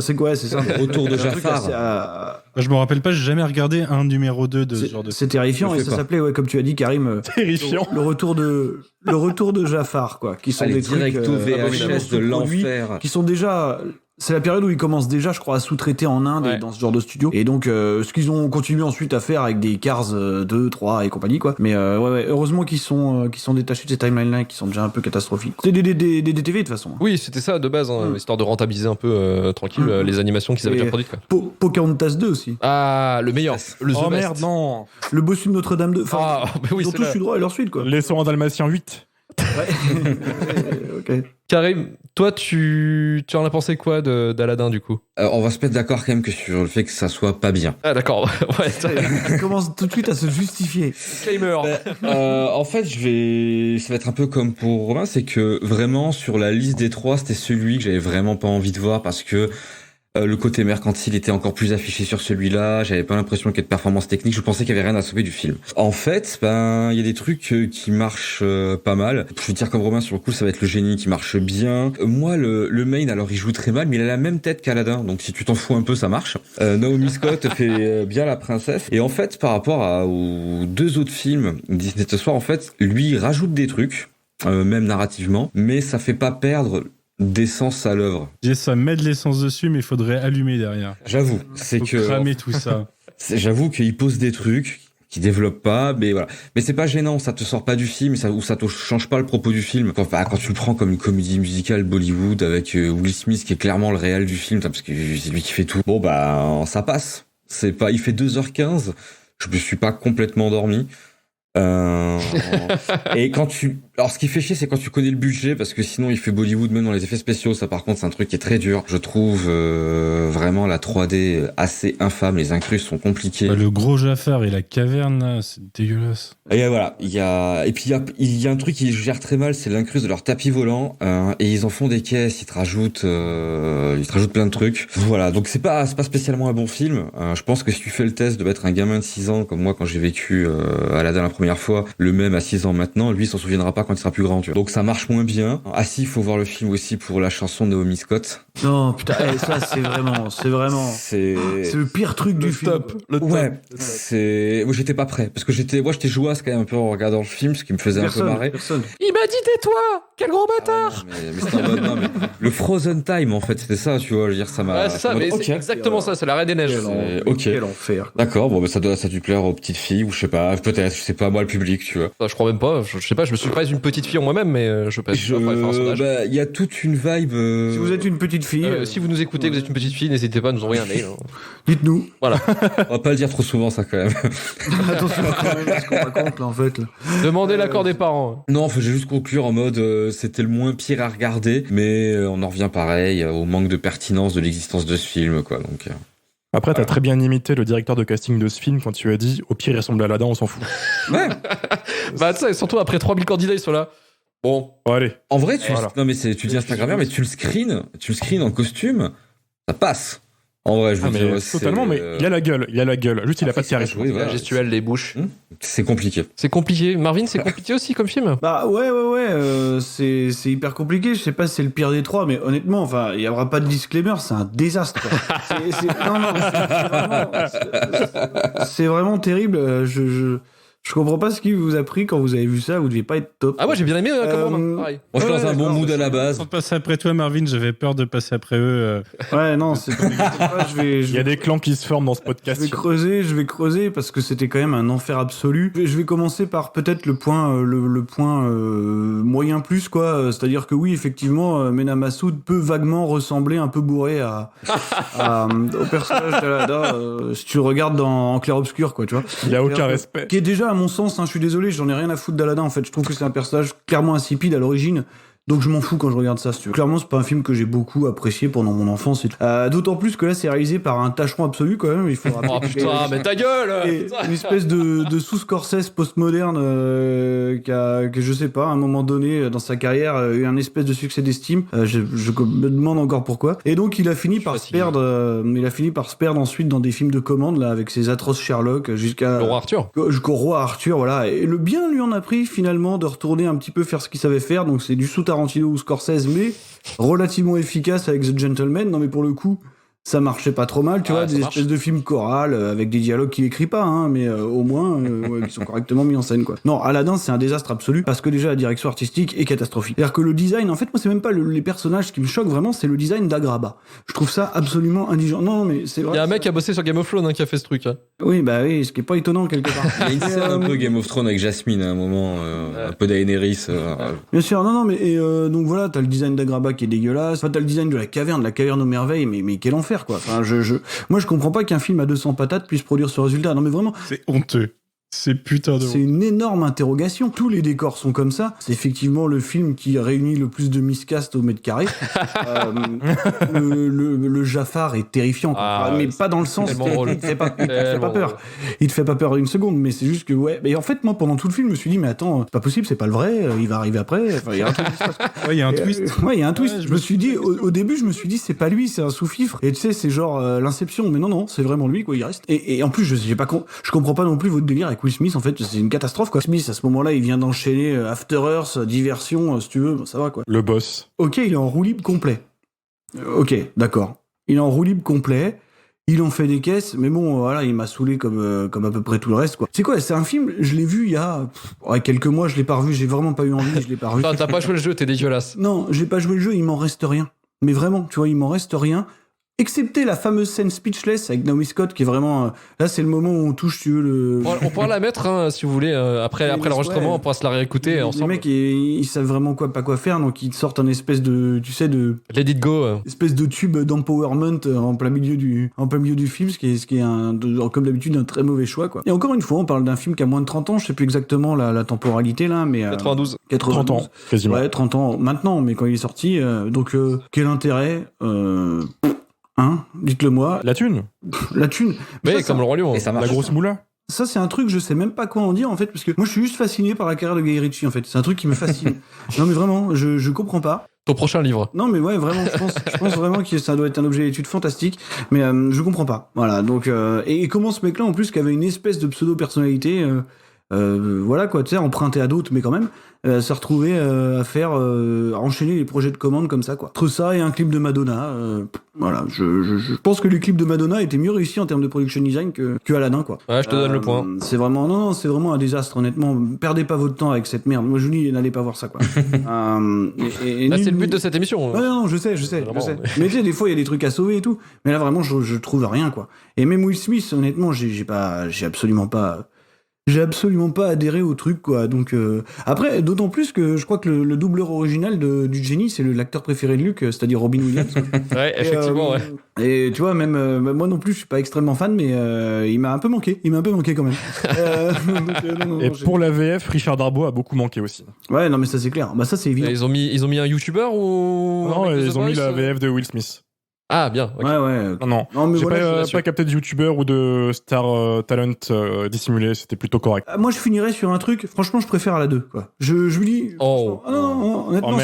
C'est quoi, c'est ça. Retour de Jafar. Je me rappelle pas, j'ai jamais regardé un numéro 2 de ce genre de... C'est terrifiant et ça s'appelait, ouais, comme tu as dit, Karim, terrifiant. Le retour de Jafar, quoi. Qui sont des trucs directo VHS de l'enfer. Qui sont déjà... C'est la période où ils commencent déjà, je crois, à sous-traiter en Inde et dans ce genre de studio. Et donc, ce qu'ils ont continué ensuite à faire avec des Cars 2, 3 et compagnie, quoi. Mais ouais, heureusement qu'ils sont détachés de ces timelines-là qui sont déjà un peu catastrophiques. C'était des DTV de toute façon. Oui, c'était ça de base, hein, histoire de rentabiliser un peu tranquille les animations qu'ils avaient déjà produites, quoi. Pocahontas 2 aussi. Ah, le meilleur. Le Oh The Best. merde, non. Le bossu de Notre-Dame 2. Enfin, oui, ils ont tous eu droit à leur suite, quoi. Les Soins Dalmatien 8. Ouais. Ok. Karim, toi, tu en as pensé quoi d'Aladdin, du coup? On va se mettre d'accord quand même que sur le fait que ça soit pas bien. Ah, d'accord. Ouais. Il commence tout de suite à se justifier. Disclaimer. En fait, ça va être un peu comme pour Romain, c'est que vraiment sur la liste des trois, c'était celui que j'avais vraiment pas envie de voir parce que le côté mercantile était encore plus affiché sur celui-là. J'avais pas l'impression qu'il y ait de performance technique. Je pensais qu'il y avait rien à sauver du film. En fait, il y a des trucs qui marchent pas mal. Je veux dire comme Romain, sur le coup, ça va être le génie qui marche bien. Moi, le main, alors il joue très mal, mais il a la même tête qu'Aladdin. Donc si tu t'en fous un peu, ça marche. Naomi Scott fait bien la princesse. Et en fait, par rapport aux deux autres films Disney ce soir, en fait, lui il rajoute des trucs, même narrativement, mais ça fait pas perdre d'essence à l'œuvre. Ça met de l'essence dessus, mais il faudrait allumer derrière. J'avoue, c'est que cramer tout ça. J'avoue qu'il pose des trucs qui développent pas, mais voilà. Mais c'est pas gênant, ça te sort pas du film, ou ça te change pas le propos du film. Quand tu le prends comme une comédie musicale Bollywood avec Will Smith qui est clairement le réel du film, parce que c'est lui qui fait tout. Bon ça passe. Il fait 2h15. Je me suis pas complètement endormi. Et alors ce qui fait chier, c'est quand tu connais le budget, parce que sinon il fait Bollywood même dans les effets spéciaux. Ça par contre c'est un truc qui est très dur. Je trouve vraiment la 3D assez infâme. Les incrustes sont compliqués. Le gros Jafar et la caverne là, c'est dégueulasse. Et voilà, il y a un truc qui gère très mal, c'est l'incruste de leur tapis volant, et ils en font des caisses, ils te rajoutent plein de trucs. Voilà, donc c'est pas spécialement un bon film. Je pense que si tu fais le test de mettre un gamin de 6 ans comme moi quand j'ai vécu Aladdin la première fois, le même à 6 ans maintenant, lui il s'en souviendra pas quand il sera plus grand, tu vois. Donc ça marche moins bien. Ah si, il faut voir le film aussi pour la chanson de Naomi Scott. Non, putain, ça c'est vraiment c'est le pire truc du film. Ouais, moi j'étais pas prêt parce que j'étais jouasse quand même un peu en regardant le film, ce qui me faisait un peu marrer. Il m'a dit tais-toi, quel gros bâtard. Mais c'était en mode non, mais le Frozen Time en fait, c'était ça, tu vois, je veux dire ça m'a. Ouais, c'est ça, mais c'est exactement ça, c'est la Reine des Neiges. Quel enfer. D'accord, bon, ça a dû plaire aux petites filles ou je sais pas, peut-être, je sais pas moi le public, tu vois. Je crois même pas, je sais pas, je me suis pas une petite fille en moi-même, mais je pense pas. Il y a toute une vibe. Si vous êtes une petite fille, si vous nous écoutez, vous êtes une petite fille, n'hésitez pas à nous envoyer un mail. Dites-nous. Voilà. On va pas le dire trop souvent ça quand même. Attention quand même à ce qu'on raconte là en fait. Là. Demandez l'accord des parents. Non, faut juste conclure en mode c'était le moins pire à regarder, mais on en revient pareil au manque de pertinence de l'existence de ce film, quoi. Donc. Après, t'as très bien imité le directeur de casting de ce film quand tu as dit au pire, il ressemble à Aladdin, on s'en fout. Ouais. Bah, tu sais, surtout après 3000 candidats, ils sont là. Bon. Allez. En vrai, non, mais tu dis Instagrammeur, mais tu le screens en costume, ça passe. En vrai, je veux dire, totalement, mais il a la gueule. Juste, il a pas de charisme. Oui, voilà. La gestuelle, les bouches. C'est compliqué. C'est compliqué. Marvin, c'est compliqué aussi comme film. Bah ouais, c'est hyper compliqué. Je sais pas si c'est le pire des trois, mais honnêtement, enfin, il y aura pas de disclaimer, c'est un désastre. C'est vraiment terrible. Je comprends pas ce qui vous a pris quand vous avez vu ça. Vous deviez pas être top. Ah, moi j'ai bien aimé comment pareil. Moi je suis dans un bon mood à la base. Sans passer après toi, Marvin, j'avais peur de passer après eux. Ouais, non, c'est pas. Il y a des clans qui se forment dans ce podcast. Je vais creuser parce que c'était quand même un enfer absolu. Je vais commencer par peut-être le point moyen plus quoi. C'est-à-dire que oui, effectivement, Mena Massoud peut vaguement ressembler un peu bourré au personnage d'Aladdin. Si tu le regardes en clair-obscur, quoi, tu vois. Il y a aucun respect. Qui est déjà à mon sens, je suis désolé, j'en ai rien à foutre d'Aladdin en fait. Je trouve que c'est un personnage clairement insipide à l'origine. Donc je m'en fous quand je regarde ça, si tu veux. Clairement, c'est pas un film que j'ai beaucoup apprécié pendant mon enfance. D'autant plus que là, c'est réalisé par un tâcheron absolu quand même. Il faut rappeler oh putain, mais ta gueule une espèce de sous-Scorsese postmoderne que je sais pas, à un moment donné dans sa carrière, a eu un espèce de succès d'estime. Je me demande encore pourquoi. Et donc il a fini par se perdre ensuite dans des films de commande là, avec ses atroces Sherlock jusqu'à le roi Arthur. Jusqu'au roi Arthur, voilà. Et le bien lui en a pris finalement de retourner un petit peu faire ce qu'il savait faire. Donc c'est du Tarantino ou Scorsese, mais relativement efficace avec The Gentleman. Non, mais pour le coup, ça marchait pas trop mal, tu vois, des espèces de films chorales avec des dialogues qu'il écrit pas, hein, mais au moins qui sont correctement mis en scène, quoi. Non, Aladdin, c'est un désastre absolu parce que déjà la direction artistique est catastrophique. C'est-à-dire que le design, en fait, moi, c'est même pas les personnages qui me choquent vraiment, c'est le design d'Agraba. Je trouve ça absolument indigent. Non, mais c'est vrai. Il y a un mec qui a bossé sur Game of Thrones qui a fait ce truc. Hein. Oui, bah oui, ce qui est pas étonnant quelque part. Il y a une scène un peu Game of Thrones avec Jasmine à un moment, un peu Daenerys. Bien sûr, non, mais donc voilà, t'as le design d'Agraba qui est dégueulasse. Enfin, t'as le design de la caverne aux merveilles, mais quel enfer, quoi. Enfin, moi, je comprends pas qu'un film à 200 patates puisse produire ce résultat. Non, mais vraiment. C'est honteux. C'est putain de... C'est une énorme interrogation. Tous les décors sont comme ça. C'est effectivement le film qui réunit le plus de miscast au mètre carré. Le Jafar est terrifiant. Mais pas dans le sens... Il te fait pas peur. Il te fait pas peur une seconde, mais c'est juste que, ouais... Et en fait, moi, pendant tout le film, je me suis dit, mais attends, c'est pas possible, c'est pas le vrai, il va arriver après. Enfin, il y a un truc qui se passe. Ouais, il y a un twist. Ouais, il y a un twist. Je me suis dit, au début, je me suis dit, c'est pas lui, c'est un sous-fifre. Et tu sais, c'est genre l'Inception. Mais non, c'est vraiment lui, quoi, il reste. Et en plus, je comprends pas non plus votre délire avec Will Smith, en fait, c'est une catastrophe, quoi. Smith, à ce moment-là, il vient d'enchaîner After Earth, Diversion, si tu veux, ça va, quoi. Le boss. Ok, il est en roue libre complet. Ok, d'accord. Il est en roue libre complet, il en fait des caisses, mais bon, voilà, il m'a saoulé comme à peu près tout le reste, quoi. C'est quoi, c'est un film, je l'ai vu il y a quelques mois, je l'ai pas revu, j'ai vraiment pas eu envie, je l'ai pas revu. T'as pas joué le jeu, t'es dégueulasse. Non, j'ai pas joué le jeu, il m'en reste rien. Mais vraiment, tu vois, il m'en reste rien. Excepté la fameuse scène Speechless avec Naomi Scott, qui est vraiment... là, c'est le moment où on touche, tu veux, le... On pourra la mettre, hein, si vous voulez, après l'enregistrement, on pourra se la réécouter ensemble. Les mecs, ils savent vraiment pas quoi faire, donc ils sortent un espèce de... Tu sais, de... Let it go. Espèce de tube d'empowerment en plein milieu du film, ce qui est comme d'habitude, un très mauvais choix, quoi. Et encore une fois, on parle d'un film qui a moins de 30 ans, je sais plus exactement la temporalité, là, mais... 92. 30 ans, quasiment. Ouais, 30 ans maintenant, mais quand il est sorti, donc quel intérêt Hein, dites-le moi. La thune. Mais comme le Roi Lion. La grosse moula. Ça, c'est un truc, je sais même pas quoi en dire, en fait, parce que moi, je suis juste fasciné par la carrière de Guy Ritchie, en fait. C'est un truc qui me fascine. Non, mais vraiment, je comprends pas. Ton prochain livre. Non, mais ouais, vraiment, je pense vraiment que ça doit être un objet d'étude fantastique, mais je comprends pas. Voilà, donc... et comment ce mec-là, en plus, qui avait une espèce de pseudo-personnalité... voilà quoi, tu sais, emprunté à d'autres, mais quand même, se retrouver à enchaîner les projets de commande comme ça, quoi. Entre ça et un clip de Madonna, voilà, je pense que les clips de Madonna étaient mieux réussis en termes de production design que Aladdin, quoi. Ouais, je te donne le point. C'est vraiment, c'est vraiment un désastre, honnêtement. Perdez pas votre temps avec cette merde. Moi, je vous dis, n'allez pas voir ça, quoi. Là, c'est le but de cette émission. Ouais, non, je sais. Mais tu sais, des fois, il y a des trucs à sauver et tout. Mais là, vraiment, je trouve rien, quoi. Et même Will Smith, honnêtement, j'ai absolument pas adhéré au truc, quoi. Donc après, d'autant plus que je crois que le doubleur original du génie, c'est l'acteur préféré de Luke, c'est-à-dire Robin Williams. Ouais, effectivement, ouais. Et tu vois, même moi non plus, je suis pas extrêmement fan, mais il m'a un peu manqué quand même. Et pour la VF, Richard Darbois a beaucoup manqué aussi. Ouais, non, mais ça c'est clair. Bah ça c'est évident. Et ils ont mis un YouTuber ou non, ils ont mis la VF de Will Smith. Ah, bien. Okay. Ouais. Non, mais j'ai pas capté de youtubeur ou de star talent dissimulé, c'était plutôt correct. Moi, je finirais sur un truc, franchement, je préfère à la 2, quoi. Je lui dis... non, honnêtement,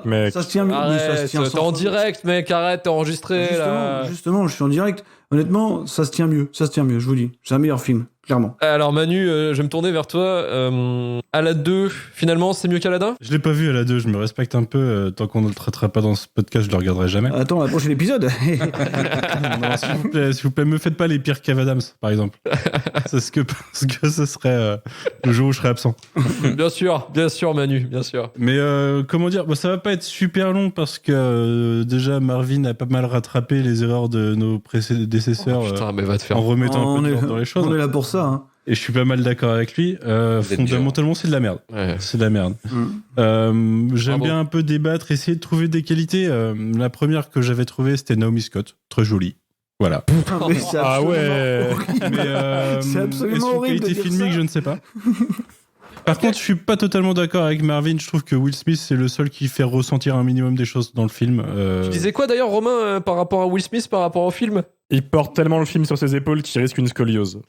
mec. Ça se tient mieux. Arrête, t'es en direct, mec, arrête, t'es enregistré, Justement, je suis en direct. Honnêtement, ça se tient mieux, je vous dis. C'est un meilleur film, clairement. Alors Manu, je vais me tourner vers toi. À la 2, finalement, c'est mieux qu'Aladin ? Je l'ai pas vu à la 2, je me respecte un peu. Tant qu'on ne le traitera pas dans ce podcast, je le regarderai jamais. Attends, le prochain épisode. S'il vous plaît, me faites pas les pires Kev Adams, par exemple. Parce que ce serait le jour où je serais absent. Bien sûr, Manu, bien sûr. Mais comment dire, ça va pas être super long parce que déjà Marvin a pas mal rattrapé les erreurs de nos prédécesseurs mais va te faire. en remettant un peu dans les choses. On est là pour ça, hein. Et je suis pas mal d'accord avec lui. Fondamentalement, c'est de la merde. Ouais. C'est de la merde. J'aime bien un peu débattre, essayer de trouver des qualités. La première que j'avais trouvée, c'était Naomi Scott. Très jolie. Voilà. Ah ouais. C'est absolument horrible. Qualité filmique, je ne sais pas. Par contre, je suis pas totalement d'accord avec Marvin. Je trouve que Will Smith, c'est le seul qui fait ressentir un minimum des choses dans le film. Tu disais quoi d'ailleurs, Romain, par rapport à Will Smith, par rapport au film ? Il porte tellement le film sur ses épaules qu'il risque une scoliose.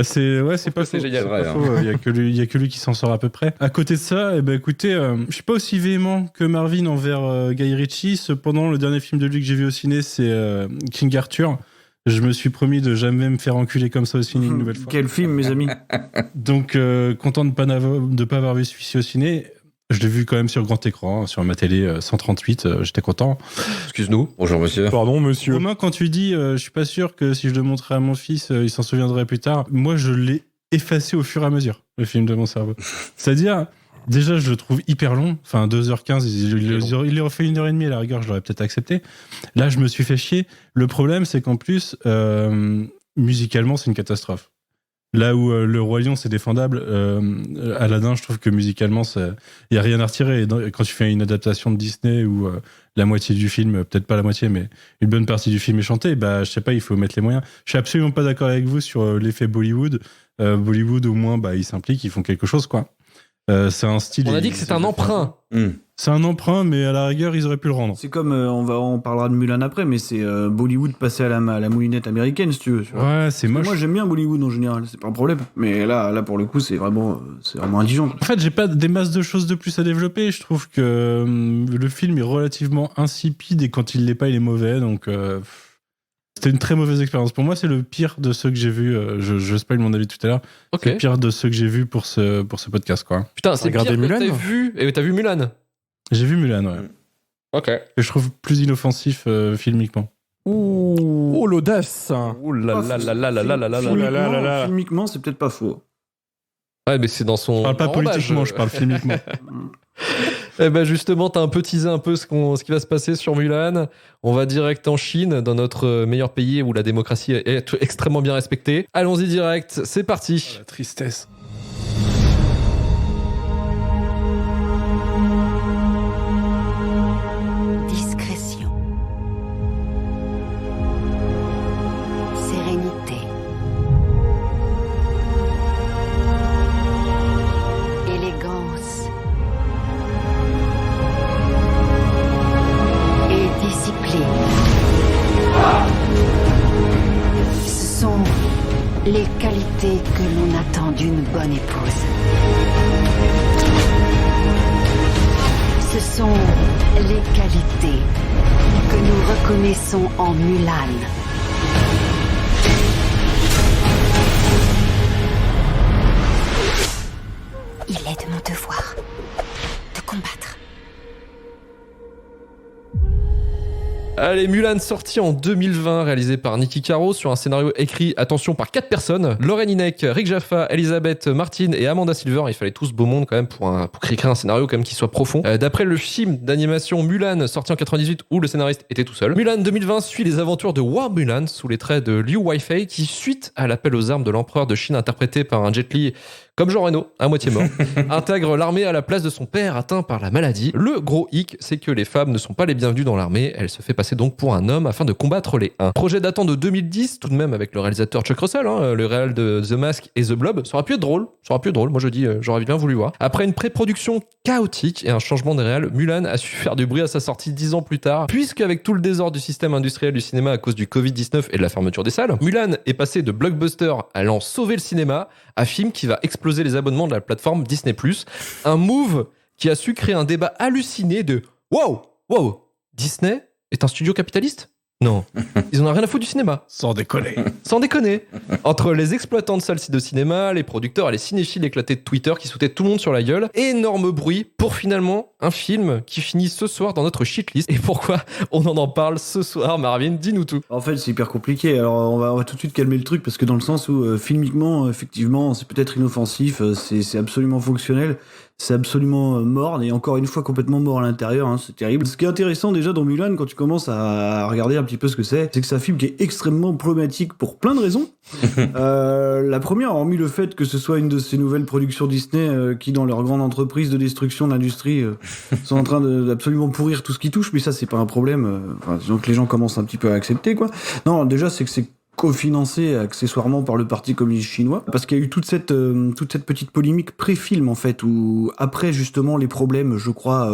C'est pas faux. Génial. Il y a que lui qui s'en sort à peu près. À côté de ça, écoutez, je suis pas aussi véhément que Marvin envers Guy Ritchie. Cependant, le dernier film de lui que j'ai vu au ciné, c'est King Arthur. Je me suis promis de jamais me faire enculer comme ça au ciné une nouvelle fois. Quel film, mes amis. Donc, content de pas avoir vu celui-ci au ciné. Je l'ai vu quand même sur grand écran, sur ma télé 138, j'étais content. Excuse-nous. Bonjour monsieur. Pardon monsieur. Romain, quand tu dis je suis pas sûr que si je le montrais à mon fils, il s'en souviendrait plus tard, moi je l'ai effacé au fur et à mesure, le film de mon cerveau. C'est-à-dire, déjà je le trouve hyper long, enfin 2h15, il aurait fait 1h30 à la rigueur, je l'aurais peut-être accepté. Là je me suis fait chier. Le problème c'est qu'en plus, musicalement c'est une catastrophe. Là où Le Roi Lion, c'est défendable, Aladdin, je trouve que musicalement, il n'y a rien à retirer. Et quand tu fais une adaptation de Disney où la moitié du film, peut-être pas la moitié, mais une bonne partie du film est chantée, je sais pas, il faut mettre les moyens. Je suis absolument pas d'accord avec vous sur l'effet Bollywood. Bollywood, au moins, ils s'impliquent, ils font quelque chose, quoi. C'est un style... On a dit que c'est un emprunt. C'est un emprunt, mais à la rigueur, ils auraient pu le rendre. C'est comme, on parlera de Mulan après, mais c'est Bollywood passé à la moulinette américaine, si tu veux. Ouais, c'est moche. Moi, j'aime bien Bollywood en général, c'est pas un problème. Mais là pour le coup, c'est vraiment indigent. En fait, j'ai pas des masses de choses de plus à développer. Je trouve que le film est relativement insipide et quand il l'est pas, il est mauvais. Donc, c'était une très mauvaise expérience. Pour moi, c'est le pire de ceux que j'ai vus. Je spoil mon avis tout à l'heure. Okay. C'est le pire de ceux que j'ai vus pour ce podcast, quoi. Putain, c'est pire que Mulan, t'as vu. Et t'as vu Mulan ? J'ai vu Mulan, ouais. Ok. Et je trouve plus inoffensif filmiquement. Oh l'audace. Ouh là là là là là là là là là. Filmiquement, c'est peut-être pas faux. Ouais, mais c'est dans son. Je parle pas politiquement, je parle filmiquement. Justement, t'as un peu teasé un peu ce qui va se passer sur Mulan. On va direct en Chine, dans notre meilleur pays où la démocratie est extrêmement bien respectée. Allons-y direct, c'est parti. Oh, la tristesse. Discrétion. Sérénité. Élégance. Et discipline. Ce sont les qualités que l'on attend d'une bonne épouse. Ce sont les qualités que nous reconnaissons en Mulan. Il est de mon devoir de combattre. Allez, Mulan sorti en 2020, réalisé par Niki Caro sur un scénario écrit, attention, par 4 personnes. Lauren Hinek, Rick Jaffa, Elizabeth Martin et Amanda Silver. Il fallait tous beau monde quand même pour écrire un scénario quand même qui soit profond. D'après le film d'animation Mulan sorti en 98 où le scénariste était tout seul. Mulan 2020 suit les aventures de War Mulan sous les traits de Liu Weifei qui, suite à l'appel aux armes de l'empereur de Chine interprété par un Jet Li comme Jean Reno, à moitié mort, intègre l'armée à la place de son père atteint par la maladie. Le gros hic, c'est que les femmes ne sont pas les bienvenues dans l'armée, elle se fait passer donc pour un homme afin de combattre les Huns. Projet datant de 2010, tout de même avec le réalisateur Chuck Russell, le réal de The Mask et The Blob, ça aurait pu être drôle, moi je dis, j'aurais bien voulu voir. Après une pré-production chaotique et un changement de réal, Mulan a su faire du bruit à sa sortie 10 ans plus tard, puisque avec tout le désordre du système industriel du cinéma à cause du Covid-19 et de la fermeture des salles, Mulan est passé de blockbuster allant sauver le cinéma à film qui va exploser les abonnements de la plateforme Disney+. Un move qui a su créer un débat halluciné de « Wow, Disney est un studio capitaliste ? Non, ils en ont rien à foutre du cinéma. » Sans déconner. Sans déconner. Entre les exploitants de salles de cinéma, les producteurs et les cinéphiles éclatés de Twitter qui sautaient tout le monde sur la gueule, énorme bruit pour finalement un film qui finit ce soir dans notre shitlist. Et pourquoi on en parle ce soir, Marvin ? Dis-nous tout. En fait, c'est hyper compliqué. Alors, on va tout de suite calmer le truc parce que dans le sens où, filmiquement, effectivement, c'est peut-être inoffensif, c'est absolument fonctionnel. C'est absolument mort, et encore une fois complètement mort à l'intérieur, c'est terrible. Ce qui est intéressant déjà dans Mulan, quand tu commences à regarder un petit peu ce que c'est que un film qui est extrêmement problématique pour plein de raisons. La première, hormis le fait que ce soit une de ces nouvelles productions Disney qui, dans leur grande entreprise de destruction de l'industrie, sont en train d'absolument pourrir tout ce qui touche, mais ça c'est pas un problème, donc les gens commencent un petit peu à accepter, quoi. Non, déjà c'est que c'est cofinancé accessoirement par le Parti communiste chinois, parce qu'il y a eu toute cette petite polémique pré-film en fait, où après justement les problèmes, je crois,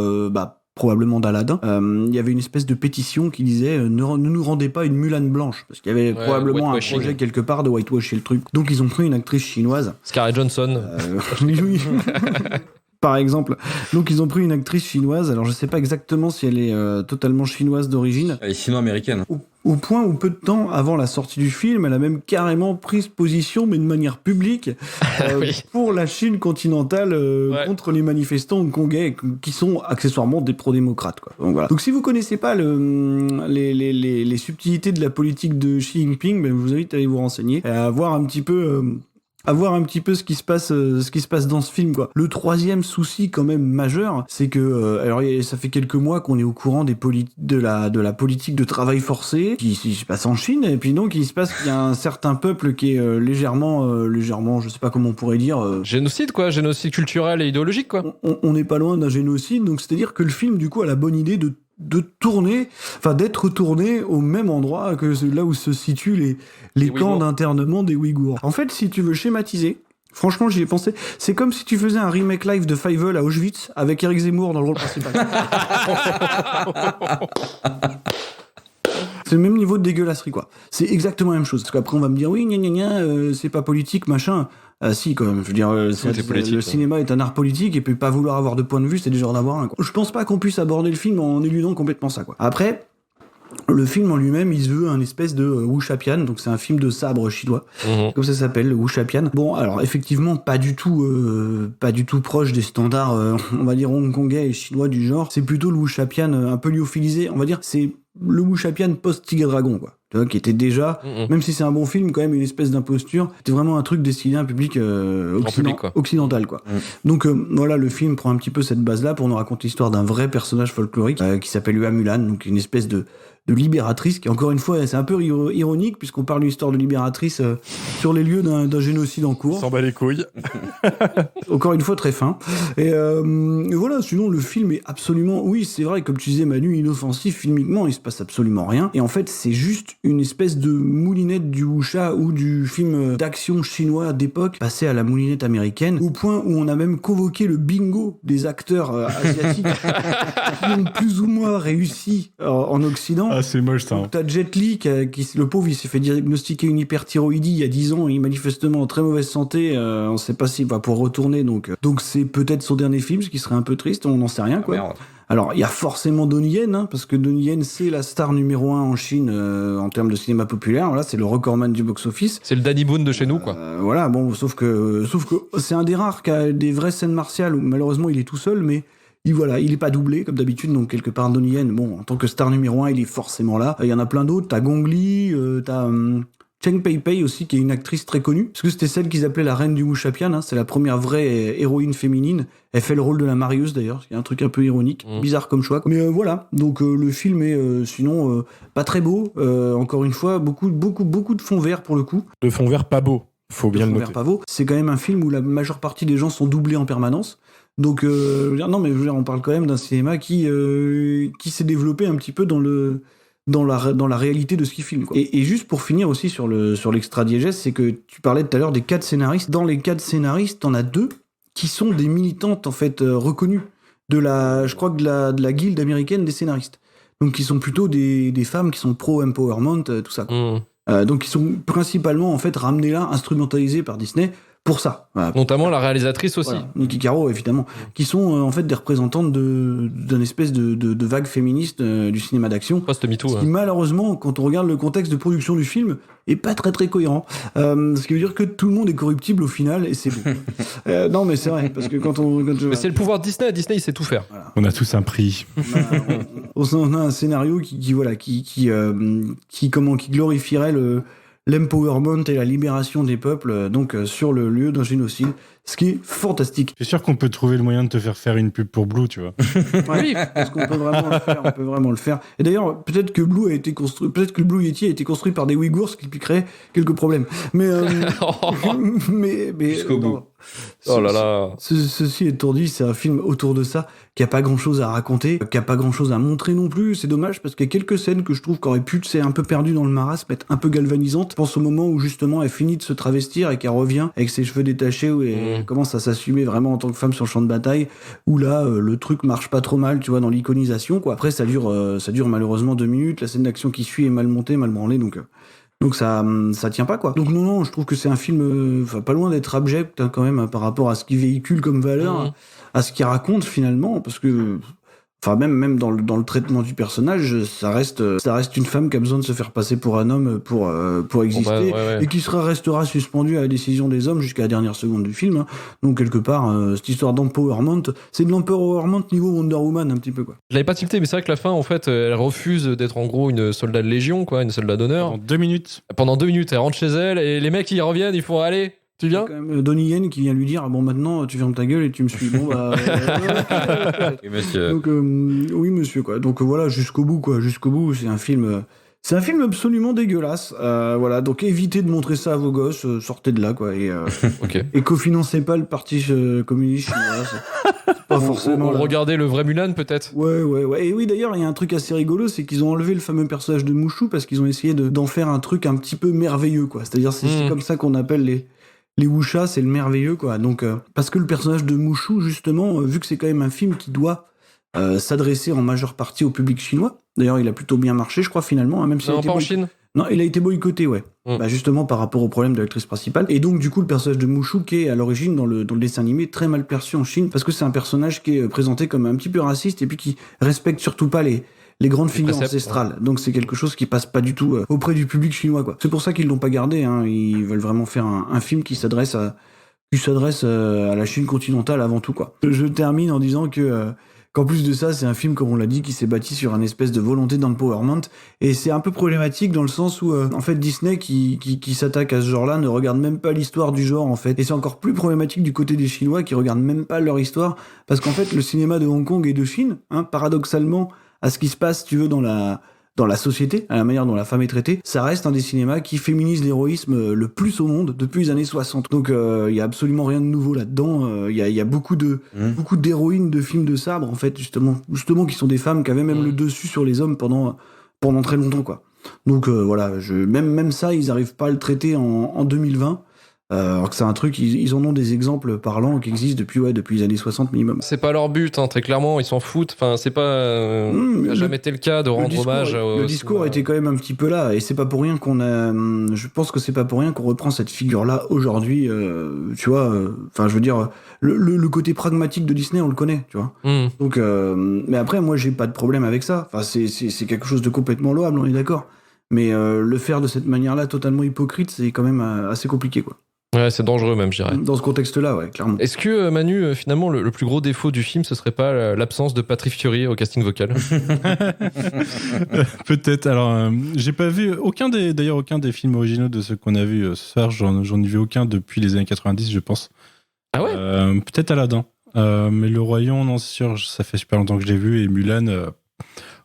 probablement d'Aladin, il y avait une espèce de pétition qui disait ne nous rendez pas une Mulan blanche, parce qu'il y avait probablement un projet quelque part de whitewasher le truc. Donc ils ont pris une actrice chinoise, Scarlett Johansson. Oui. Par exemple. Donc ils ont pris une actrice chinoise, alors je sais pas exactement si elle est totalement chinoise d'origine. Elle est sino-américaine. Au point où peu de temps avant la sortie du film, elle a même carrément pris position, mais de manière publique, pour la Chine continentale contre les manifestants hongkongais, qui sont accessoirement des pro-démocrates, quoi. Donc voilà. Donc si vous connaissez pas les subtilités de la politique de Xi Jinping, ben, je vous invite à aller vous renseigner, et à voir un petit peu... ce qui se passe dans ce film, quoi. Le troisième souci quand même majeur, c'est que alors ça fait quelques mois qu'on est au courant de la politique de travail forcé qui se passe en Chine, et puis donc il se passe qu'il y a un certain peuple qui est légèrement, je sais pas comment on pourrait dire, génocide, quoi, génocide culturel et idéologique, quoi. On n'est pas loin d'un génocide, donc c'est-à-dire que le film du coup a la bonne idée d'être tourné au même endroit que là où se situent les camps d'internement des Ouïghours. En fait, si tu veux schématiser, franchement, j'y ai pensé, c'est comme si tu faisais un remake live de Fievel à Auschwitz avec Eric Zemmour dans le rôle principal. C'est le même niveau de dégueulasserie, quoi. C'est exactement la même chose. Parce qu'après, on va me dire, oui, c'est pas politique, machin. Si, quand même. Je veux dire, le cinéma est un art politique, et puis pas vouloir avoir de point de vue, c'est déjà d'en avoir un, quoi. Je pense pas qu'on puisse aborder le film en éludant complètement ça, quoi. Après, le film en lui-même, il se veut un espèce de wuxia-pian, donc c'est un film de sabre chinois, comme ça s'appelle, le wuxia-pian. Bon, alors effectivement, pas du tout proche des standards, on va dire hongkongais et chinois du genre. C'est plutôt le wuxia-pian un peu lyophilisé, on va dire, c'est le wuxia-pian post-Tigre Dragon, quoi. Tu vois, qui était déjà, même si c'est un bon film, quand même une espèce d'imposture, c'était vraiment un truc destiné à un public occidental, quoi. Donc voilà, le film prend un petit peu cette base-là pour nous raconter l'histoire d'un vrai personnage folklorique qui s'appelle Hua Mulan, donc une espèce de libératrice, qui encore une fois, c'est un peu ironique, puisqu'on parle d'une histoire de libératrice sur les lieux d'un génocide en cours. S'en bat les couilles. Encore une fois, très fin. Et voilà, sinon, le film est absolument, oui, c'est vrai, comme tu disais, Manu, inoffensif, filmiquement, il se passe absolument rien. Et en fait, c'est juste une espèce de moulinette du wuxia ou du film d'action chinois d'époque, passé à la moulinette américaine, au point où on a même convoqué le bingo des acteurs asiatiques qui ont plus ou moins réussi en Occident. Ah, c'est moche, ça. Donc, t'as Jet Li, le pauvre, il s'est fait diagnostiquer une hyperthyroïdie il y a 10 ans, il est manifestement en très mauvaise santé, on sait pas s'il va pouvoir retourner, donc c'est peut-être son dernier film, ce qui serait un peu triste, on n'en sait rien, quoi. Merde. Alors, il y a forcément Donnie Yen, parce que Donnie Yen, c'est la star numéro 1 en Chine en termes de cinéma populaire. Voilà, c'est le recordman du box-office. C'est le Danny Boone de chez nous, quoi. Voilà, bon, sauf que c'est un des rares qui a des vraies scènes martiales où malheureusement il est tout seul, mais il est pas doublé comme d'habitude, donc quelque part Donnie Yen, bon, en tant que star numéro 1, il est forcément là. Il y en a plein d'autres, t'as Gong Li, t'as Cheng Pei-Pei aussi, qui est une actrice très connue, parce que c'était celle qu'ils appelaient la reine du wuxia-pian, c'est la première vraie héroïne féminine. Elle fait le rôle de la marieuse d'ailleurs, c'est un truc un peu ironique, bizarre comme choix. Mais voilà, donc le film est sinon pas très beau, encore une fois, beaucoup de fond vert pour le coup. De fond vert pas beau. Faut bien le noter. Pavot. C'est quand même un film où la majeure partie des gens sont doublés en permanence. Donc, on parle quand même d'un cinéma qui s'est développé un petit peu dans la réalité de ce qu'il filme, quoi. Et juste pour finir aussi sur l'extra diégèse, c'est que tu parlais tout à l'heure des 4 scénaristes. Dans les 4 scénaristes, t'en as 2 qui sont des militantes en fait reconnues de la guilde américaine des scénaristes. Donc qui sont plutôt des femmes qui sont pro-empowerment, tout ça. Donc qui sont principalement en fait ramenées là, instrumentalisées par Disney pour ça. Voilà. Notamment la réalisatrice aussi. Voilà. Niki Caro, évidemment. Qui sont en fait des représentantes d'une espèce de vague féministe du cinéma d'action. Post-MeToo. Ce qui, malheureusement, quand on regarde le contexte de production du film, est pas très très cohérent. Ce qui veut dire que tout le monde est corruptible au final, et c'est beau. Non, mais c'est vrai, parce que Mais c'est le pouvoir de Disney. Disney, il sait tout faire. Voilà. On a tous un prix. On a un scénario qui glorifierait l'empowerment et la libération des peuples, donc sur le lieu d'un génocide, ce qui est fantastique. Je suis sûr qu'on peut trouver le moyen de te faire une pub pour Blue, tu vois. Oui, parce qu'on peut vraiment le faire. Et d'ailleurs, peut-être que le Blue Yeti a été construit par des Ouïghours, ce qui créerait quelques problèmes. Mais jusqu'au bout. Oh là là. Ceci étant dit, c'est un film autour de ça qui a pas grand chose à raconter, qui a pas grand chose à montrer non plus. C'est dommage parce qu'il y a quelques scènes que je trouve qu'auraient pu, c'est un peu perdu dans le marasme, être un peu galvanisantes. Je pense au moment où justement elle finit de se travestir et qu'elle revient avec ses cheveux détachés où elle commence à s'assumer vraiment en tant que femme sur le champ de bataille. Où là, le truc marche pas trop mal, tu vois, dans l'iconisation, quoi. Après, ça dure malheureusement 2 minutes. La scène d'action qui suit est mal montée, mal branlée, donc ça tient pas, quoi. Donc non, je trouve que c'est un film pas loin d'être abject, hein, quand même, par rapport à ce qu'il véhicule comme valeur, à ce qu'il raconte finalement, parce que même dans le traitement du personnage, ça reste une femme qui a besoin de se faire passer pour un homme pour exister, et qui restera suspendue à la décision des hommes jusqu'à la dernière seconde du film, hein. Donc quelque part, cette histoire d'empowerment, c'est de l'empowerment niveau Wonder Woman un petit peu, quoi. Je l'avais pas tilté, mais c'est vrai que la fin, en fait, elle refuse d'être en gros une soldat de légion, quoi, une soldat d'honneur. Pendant 2 minutes, elle rentre chez elle et les mecs ils reviennent, ils font aller. Tu viens ? Quand même Donnie Yen qui vient lui dire bon, maintenant tu fermes ta gueule et tu me suis. Bon bah. Oui, monsieur. Donc oui monsieur, quoi. Donc voilà, jusqu'au bout, quoi. Jusqu'au bout, c'est un film absolument dégueulasse. Voilà, donc évitez de montrer ça à vos gosses, sortez de là, quoi. Et et cofinancez pas le parti communiste chinois. C'est pas forcément. Regardez le vrai Mulan peut-être. Ouais. Et oui, d'ailleurs, il y a un truc assez rigolo, c'est qu'ils ont enlevé le fameux personnage de Mushu parce qu'ils ont essayé d'en faire un truc un petit peu merveilleux, quoi. C'est-à-dire c'est comme ça qu'on appelle les wuxia, c'est le merveilleux, quoi. Donc parce que le personnage de Mushu, justement, vu que c'est quand même un film qui doit s'adresser en majeure partie au public chinois. D'ailleurs, il a plutôt bien marché, je crois, finalement, hein, même si pas en Chine. Non, il a été boycotté, ouais. Bah, justement par rapport au problème de l'actrice principale. Et donc, du coup, le personnage de Mushu, qui est à l'origine dans le dessin animé très mal perçu en Chine, parce que c'est un personnage qui est présenté comme un petit peu raciste et puis qui respecte surtout pas les grandes figures ancestrales. Donc c'est quelque chose qui passe pas du tout auprès du public chinois, quoi. C'est pour ça qu'ils l'ont pas gardé, hein. Ils veulent vraiment faire un film qui s'adresse à la Chine continentale avant tout, quoi. Je termine en disant qu'en plus de ça, c'est un film, comme on l'a dit, qui s'est bâti sur une espèce de volonté d'empowerment. Et c'est un peu problématique dans le sens où, en fait, Disney, qui s'attaque à ce genre-là, ne regarde même pas l'histoire du genre, en fait. Et c'est encore plus problématique du côté des Chinois, qui regardent même pas leur histoire. Parce qu'en fait, le cinéma de Hong Kong et de Chine, hein, paradoxalement, à ce qui se passe, tu veux, dans la société, à la manière dont la femme est traitée, ça reste un des cinémas qui féminise l'héroïsme le plus au monde depuis les années 60. Donc il y a absolument rien de nouveau là-dedans. Il y a beaucoup d'héroïnes de films de sabre, en fait, justement qui sont des femmes qui avaient même le dessus sur les hommes pendant très longtemps, quoi. Donc voilà, même ça, ils arrivent pas à le traiter en 2020. Alors que c'est un truc, ils en ont des exemples parlants qui existent depuis les années 60 minimum. C'est pas leur but, hein, très clairement, ils s'en foutent. Enfin, c'est pas. Ça n'a jamais été le cas de rendre hommage. Le discours était quand même un petit peu là, et c'est pas pour rien je pense que c'est pas pour rien qu'on reprend cette figure-là aujourd'hui, tu vois. Enfin, je veux dire, le côté pragmatique de Disney, on le connaît, tu vois. Donc, mais après, moi, j'ai pas de problème avec ça. Enfin, c'est quelque chose de complètement louable, on est d'accord. Mais le faire de cette manière-là, totalement hypocrite, c'est quand même assez compliqué, quoi. Ouais, c'est dangereux même, je dirais. Dans ce contexte-là, ouais, clairement. Est-ce que, Manu, finalement, le plus gros défaut du film, ce serait pas l'absence de Patrick Fiori au casting vocal? Peut-être. Alors, j'ai pas vu aucun des films originaux de ceux qu'on a vus ce soir. J'en ai vu aucun depuis les années 90, je pense. Ah ouais? Peut-être Aladdin. Mais Le Roi Lion, non, c'est sûr, ça fait super longtemps que je l'ai vu. Et Mulan,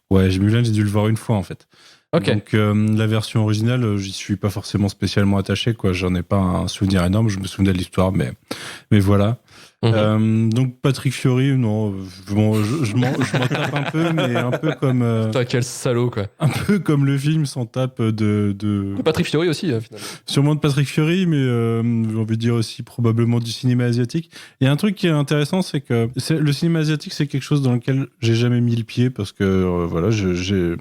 Mulan, j'ai dû le voir une fois, en fait. Ok. Donc la version originale, j'y suis pas forcément spécialement attaché, quoi. J'en ai pas un souvenir énorme. Je me souvenais de l'histoire, mais voilà. Donc Patrick Fiori, non, bon, je m'en tape un peu, mais un peu comme. Putain, quel salaud, quoi. Un peu comme le film s'en tape de Patrick Fiori aussi, finalement. Sûrement de Patrick Fiori, mais j'ai envie de dire aussi probablement du cinéma asiatique. Il y a un truc qui est intéressant, c'est que le cinéma asiatique, c'est quelque chose dans lequel j'ai jamais mis le pied parce que voilà, j'ai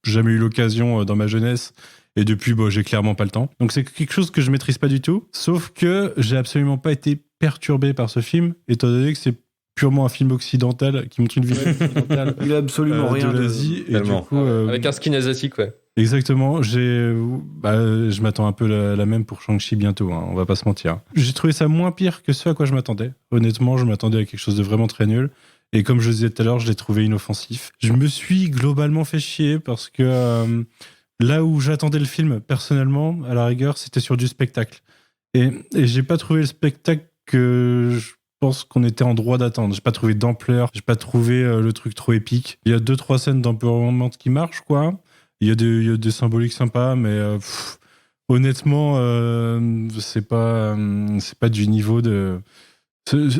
jamais eu l'occasion dans ma jeunesse. Et depuis, j'ai clairement pas le temps. Donc c'est quelque chose que je maîtrise pas du tout. Sauf que j'ai absolument pas été perturbé par ce film, étant donné que c'est purement un film occidental qui montre une vision occidentale. Il a absolument rien de l'Asie. Et du coup, avec un skin asiatique, ouais. Exactement. Je m'attends un peu la même pour Shang-Chi bientôt. Hein, on va pas se mentir. J'ai trouvé ça moins pire que ce à quoi je m'attendais. Honnêtement, je m'attendais à quelque chose de vraiment très nul. Et comme je le disais tout à l'heure, je l'ai trouvé inoffensif. Je me suis globalement fait chier parce que là où j'attendais le film, personnellement, à la rigueur, c'était sur du spectacle. Et j'ai pas trouvé le spectacle que je pense qu'on était en droit d'attendre. J'ai pas trouvé d'ampleur, j'ai pas trouvé le truc trop épique. Il y a 2-3 scènes d'empowerment qui marchent, quoi. Il y a des symboliques sympas, mais honnêtement, c'est pas du niveau de...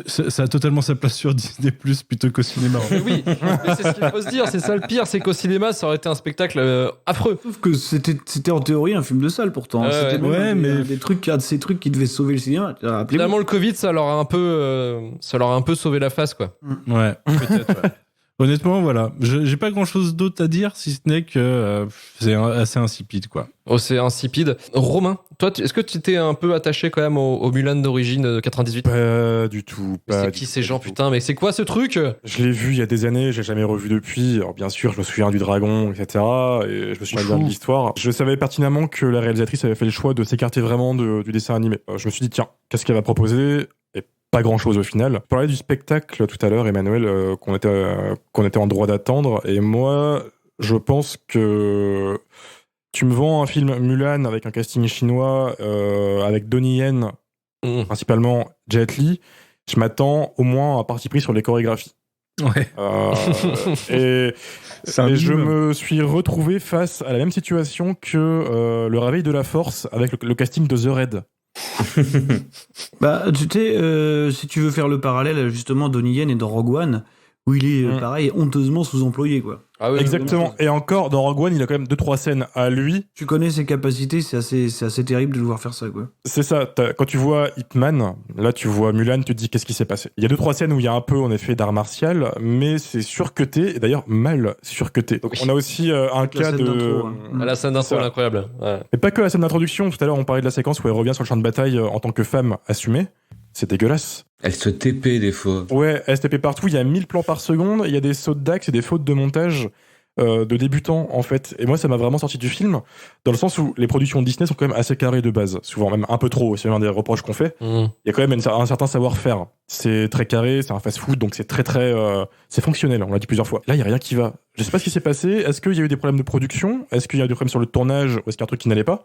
Ça a totalement sa place sur Disney+, plutôt qu'au cinéma. Oui, mais c'est ce qu'il faut se dire, c'est ça le pire, c'est qu'au cinéma, ça aurait été un spectacle affreux. Sauf que c'était en théorie un film de salle, pourtant. C'était même des trucs, ces trucs qui devaient sauver le cinéma. Finalement, le Covid, ça leur a un peu sauvé la face, quoi. Ouais, peut-être, ouais. Honnêtement, voilà. J'ai pas grand-chose d'autre à dire, si ce n'est que c'est assez insipide, quoi. Oh, c'est insipide. Romain, toi, est-ce que tu étais un peu attaché quand même au Mulan d'origine de 98 ? Pas du tout. C'est qui ces gens, putain ? Mais c'est quoi ce truc ? Je l'ai vu il y a des années, j'ai jamais revu depuis. Alors bien sûr, je me souviens du dragon, etc. Et je me souviens bien de l'histoire. Je savais pertinemment que la réalisatrice avait fait le choix de s'écarter vraiment du dessin animé. Je me suis dit, tiens, qu'est-ce qu'elle va proposer ? Pas grand chose au final. Tu parlais du spectacle tout à l'heure, Emmanuel, qu'on était en droit d'attendre. Et moi, je pense que tu me vends un film Mulan avec un casting chinois, avec Donnie Yen, principalement Jet Li. Je m'attends au moins à un parti pris sur les chorégraphies. Ouais. Et je me suis retrouvé face à la même situation que le Réveil de la Force avec le casting de The Raid. Tu sais, si tu veux faire le parallèle, justement, Donnie Yen est dans Rogue One, où il est, pareil, honteusement sous-employé, quoi. Ah oui, exactement. Et encore, dans Rogue One, il a quand même 2-3 scènes à lui. Tu connais ses capacités, c'est assez terrible de le voir faire ça, quoi. C'est ça. Quand tu vois Ip Man, là, tu vois Mulan, tu te dis qu'est-ce qui s'est passé. Il y a 2-3 scènes où il y a un peu, en effet, d'art martial, mais c'est surcuté, et d'ailleurs mal surcuté. Donc, on a aussi un cas de... La scène d'intro, elle est incroyable. Ouais. Et pas que la scène d'introduction. Tout à l'heure, on parlait de la séquence où elle revient sur le champ de bataille en tant que femme assumée. C'est dégueulasse. Elle se TP des fois. Ouais, elle se TP partout. Il y a 1000 plans par seconde. Il y a des sautes d'axe et des fautes de montage de débutants, en fait. Et moi, ça m'a vraiment sorti du film, dans le sens où les productions Disney sont quand même assez carrées de base. Souvent, même un peu trop. C'est l'un des reproches qu'on fait. Il y a quand même un certain savoir-faire. C'est très carré, c'est un fast-food, donc c'est très, c'est fonctionnel. On l'a dit plusieurs fois. Là, il n'y a rien qui va. Je sais pas ce qui s'est passé. Est-ce qu'il y a eu des problèmes de production ? Est-ce qu'il y a eu des problèmes sur le tournage ? Ou est-ce qu'il y a un truc qui n'allait pas ?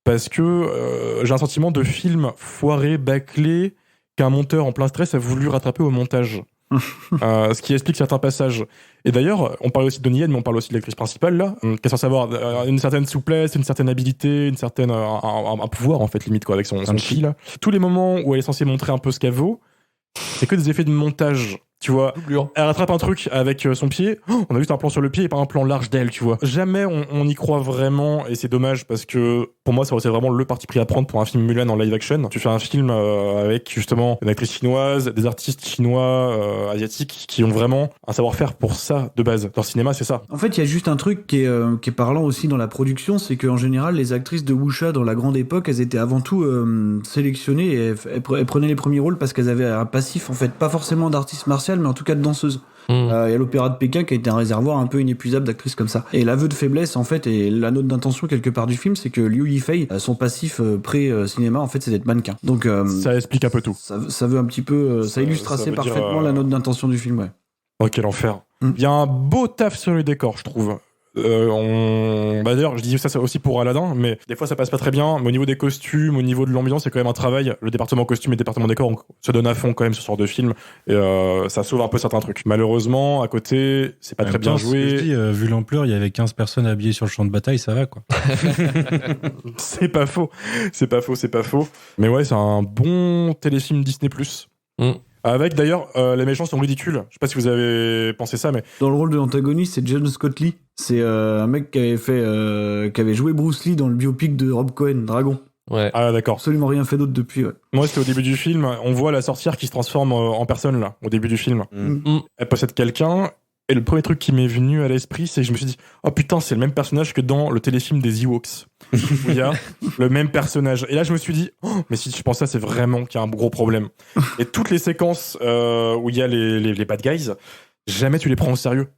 Parce que j'ai un sentiment de film foiré, bâclé, qu'un monteur en plein stress a voulu rattraper au montage. Ce qui explique certains passages. Et d'ailleurs, on parle aussi de Donnie Yen, mais on parle aussi de l'actrice principale, là, qui est censée avoir une certaine souplesse, une certaine habilité, un pouvoir, en fait, limite, quoi, avec son chi, là. Tous les moments où elle est censée montrer un peu ce qu'elle vaut, c'est que des effets de montage. Tu vois, elle rattrape un truc avec son pied, on a juste un plan sur le pied et pas un plan large d'elle, tu vois. Jamais on y croit vraiment, et c'est dommage parce que pour moi, c'est vraiment le parti pris à prendre pour un film Mulan en live action. Tu fais un film avec justement une actrice chinoise, des artistes chinois, asiatiques, qui ont vraiment un savoir-faire pour ça de base. Leur cinéma, c'est ça. En fait, il y a juste un truc qui est parlant aussi dans la production, c'est qu'en général, les actrices de wuxia dans la grande époque, elles étaient avant tout sélectionnées et elles prenaient les premiers rôles parce qu'elles avaient un passif, en fait, pas forcément d'artiste martial, mais en tout cas de danseuse. Il y a l'Opéra de Pékin qui a été un réservoir un peu inépuisable d'actrices comme ça. Et l'aveu de faiblesse, en fait, et la note d'intention quelque part du film, c'est que Liu Yifei, son passif pré-cinéma, en fait, c'est d'être mannequin. Donc ça explique un peu tout. Ça veut un petit peu, ça illustre assez parfaitement la note d'intention du film, ouais. Oh, quel enfer. Il y a un beau taf sur les décors, je trouve. D'ailleurs, je dis ça aussi pour Aladdin, mais des fois ça passe pas très bien. Mais au niveau des costumes, au niveau de l'ambiance, c'est quand même un travail. Le département costume et le département décor se donnent à fond quand même ce genre de film. Et ça sauve un peu certains trucs. Malheureusement, à côté, c'est pas très bien joué. Vu l'ampleur, il y avait 15 personnes habillées sur le champ de bataille, ça va quoi. C'est pas faux. Mais ouais, c'est un bon téléfilm Disney+. Avec d'ailleurs, les méchants sont ridicules. Je sais pas si vous avez pensé ça, mais... Dans le rôle de l'antagoniste, c'est John Scott Lee. C'est un mec qui avait joué Bruce Lee dans le biopic de Rob Cohen, Dragon. Ouais. Ah d'accord. Absolument rien fait d'autre depuis, ouais. Moi, c'était au début du film. On voit la sorcière qui se transforme en personne, là, au début du film. Elle possède quelqu'un. Et le premier truc qui m'est venu à l'esprit, c'est que je me suis dit, oh putain, c'est le même personnage que dans le téléfilm des Ewoks. Où il y a le même personnage. Et là, je me suis dit, oh, mais si je pense ça, c'est vraiment qu'il y a un gros problème. Et toutes les séquences où il y a les bad guys, jamais tu les prends au sérieux.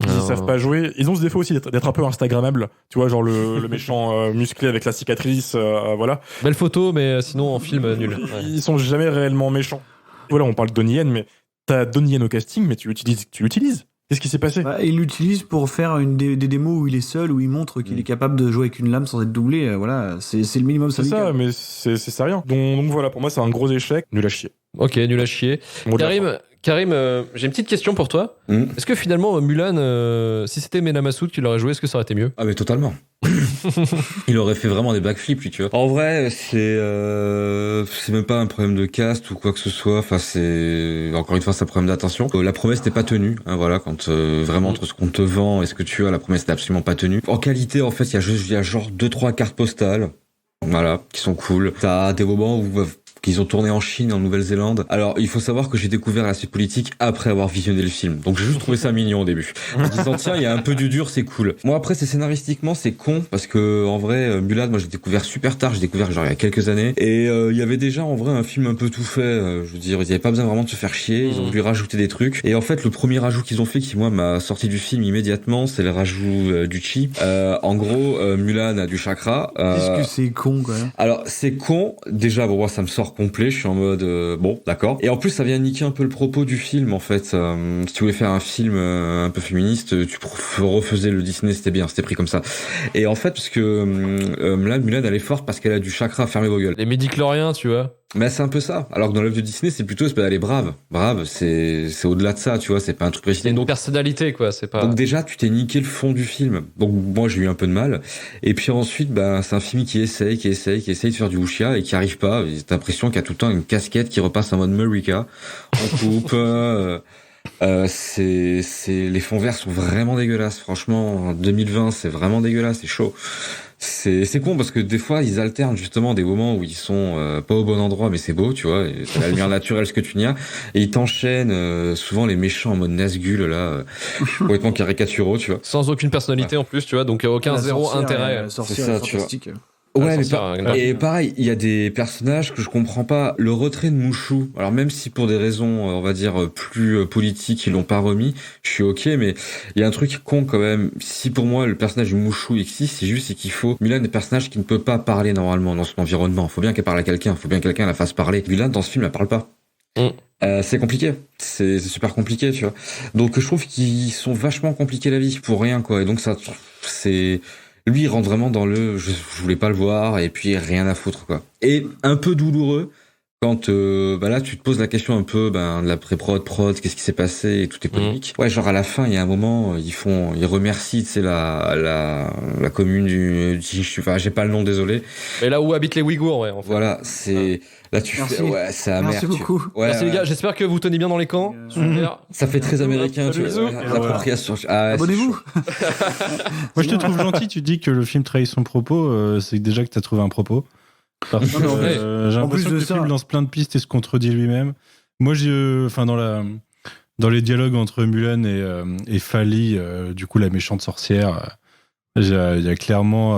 Ils savent pas jouer. Ils ont ce défaut aussi d'être un peu instagrammables. Tu vois, genre le méchant musclé avec la cicatrice, voilà. Belle photo, mais sinon en film, nul. Ouais. Ils sont jamais réellement méchants. Voilà, on parle de Donnie Yen, mais t'as Donnie Yen au casting, mais tu l'utilises. Qu'est-ce qui s'est passé ? Il l'utilise pour faire des démos où il est seul, où il montre qu'il est capable de jouer avec une lame sans être doublé. Voilà, c'est le minimum syndical. C'est ça, mais c'est ça rien. Donc voilà, pour moi, c'est un gros échec. Nul à chier. Ok, nul à chier. Karim, j'ai une petite question pour toi. Est-ce que finalement, Mulan, si c'était Mena Massoud qui l'aurait joué, est-ce que ça aurait été mieux ? Ah mais totalement. Il aurait fait vraiment des backflips, lui, tu vois. En vrai, c'est même pas un problème de cast ou quoi que ce soit. Enfin, c'est encore une fois, c'est un problème d'attention. La promesse n'est pas tenue. Hein, voilà, quand vraiment entre ce qu'on te vend et ce que tu as, la promesse n'est absolument pas tenue. En qualité, en fait, il y a genre 2-3 cartes postales, voilà, qui sont cool. T'as des moments où qu'ils ont tourné en Chine, en Nouvelle-Zélande. Alors, il faut savoir que j'ai découvert l'aspect politique après avoir visionné le film. Donc, j'ai juste trouvé ça mignon au début. En disant, tiens, il y a un peu du dur, c'est cool. Moi, après, c'est scénaristiquement, c'est con, parce que, en vrai, Mulan, moi, j'ai découvert super tard, j'ai découvert genre il y a quelques années. Et il y avait déjà, en vrai, un film un peu tout fait. Je veux dire, ils avaient pas besoin vraiment de se faire chier, ils ont voulu rajouter des trucs. Et en fait, le premier rajout qu'ils ont fait, qui, moi, m'a sorti du film immédiatement, c'est le rajout du chi. En gros, Mulan a du chakra. Qu'est-ce que c'est con, quoi. Alors, c'est con. Déjà, bon, moi, ça me sort complet. Je suis en mode bon, d'accord. Et en plus, ça vient niquer un peu le propos du film, en fait. Si tu voulais faire un film un peu féministe, tu refaisais le Disney, c'était bien, c'était pris comme ça. Et en fait, parce que Mulan, elle est forte parce qu'elle a du chakra, fermez vos gueules. Les midi-chloriens, tu vois. Mais c'est un peu ça. Alors que dans l'œuvre de Disney, c'est plutôt, elle est brave. Brave, c'est au-delà de ça, tu vois, c'est pas un truc précis. C'est une personnalité, quoi, c'est pas... Donc déjà, tu t'es niqué le fond du film. Donc moi, j'ai eu un peu de mal. Et puis ensuite, c'est un film qui essaye de faire du wuxia et qui arrive pas. T'as l'impression qu'il y a tout le temps une casquette qui repasse en mode Murica. On coupe... les fonds verts sont vraiment dégueulasses. Franchement, en 2020, c'est vraiment dégueulasse, c'est chaud. C'est con parce que des fois ils alternent justement des moments où ils sont pas au bon endroit mais c'est beau, tu vois, c'est la lumière naturelle ce que tu n'y as, et ils t'enchaînent souvent les méchants en mode Nazgûl là, complètement caricaturaux, tu vois, sans aucune personnalité en plus, tu vois, donc aucun zéro intérêt. C'est ça, tu vois. Ouais, mais pareil, il y a des personnages que je comprends pas. Le retrait de Mushu, alors même si pour des raisons, on va dire, plus politiques, ils l'ont pas remis, je suis ok, mais il y a un truc con quand même. Si pour moi, le personnage du Mushu existe, c'est qu'il faut Mulan, des personnages qui ne peut pas parler normalement dans son environnement. Faut bien qu'elle parle à quelqu'un, faut bien que quelqu'un la fasse parler. Mulan, dans ce film, elle parle pas. C'est compliqué, c'est super compliqué, tu vois. Donc je trouve qu'ils sont vachement compliqués la vie pour rien, quoi. Et donc ça, c'est... Lui, il rentre vraiment dans je voulais pas le voir, et puis rien à foutre, quoi. Et un peu douloureux, quand là, tu te poses la question un peu de la pré-prod, qu'est-ce qui s'est passé, et tout est polémique. Ouais, genre à la fin, il y a un moment, ils remercient, tu sais, la commune j'ai pas le nom, désolé. Et là où habitent les Ouïghours, ouais, en fait. Voilà, c'est... Là, tu fais, ouais, c'est amer. Merci beaucoup. Ouais, merci les gars, j'espère que vous tenez bien dans les camps. Super. Ça fait très américain, tu vois. L'appropriation. Abonnez-vous. Moi, je te trouve gentil, tu dis que le film trahit son propos, c'est déjà que t'as trouvé un propos. Parce que j'ai l'impression que le film lance plein de pistes et se contredit lui-même. Moi, dans les dialogues entre Mulan et Fali, du coup, la méchante sorcière, il y a clairement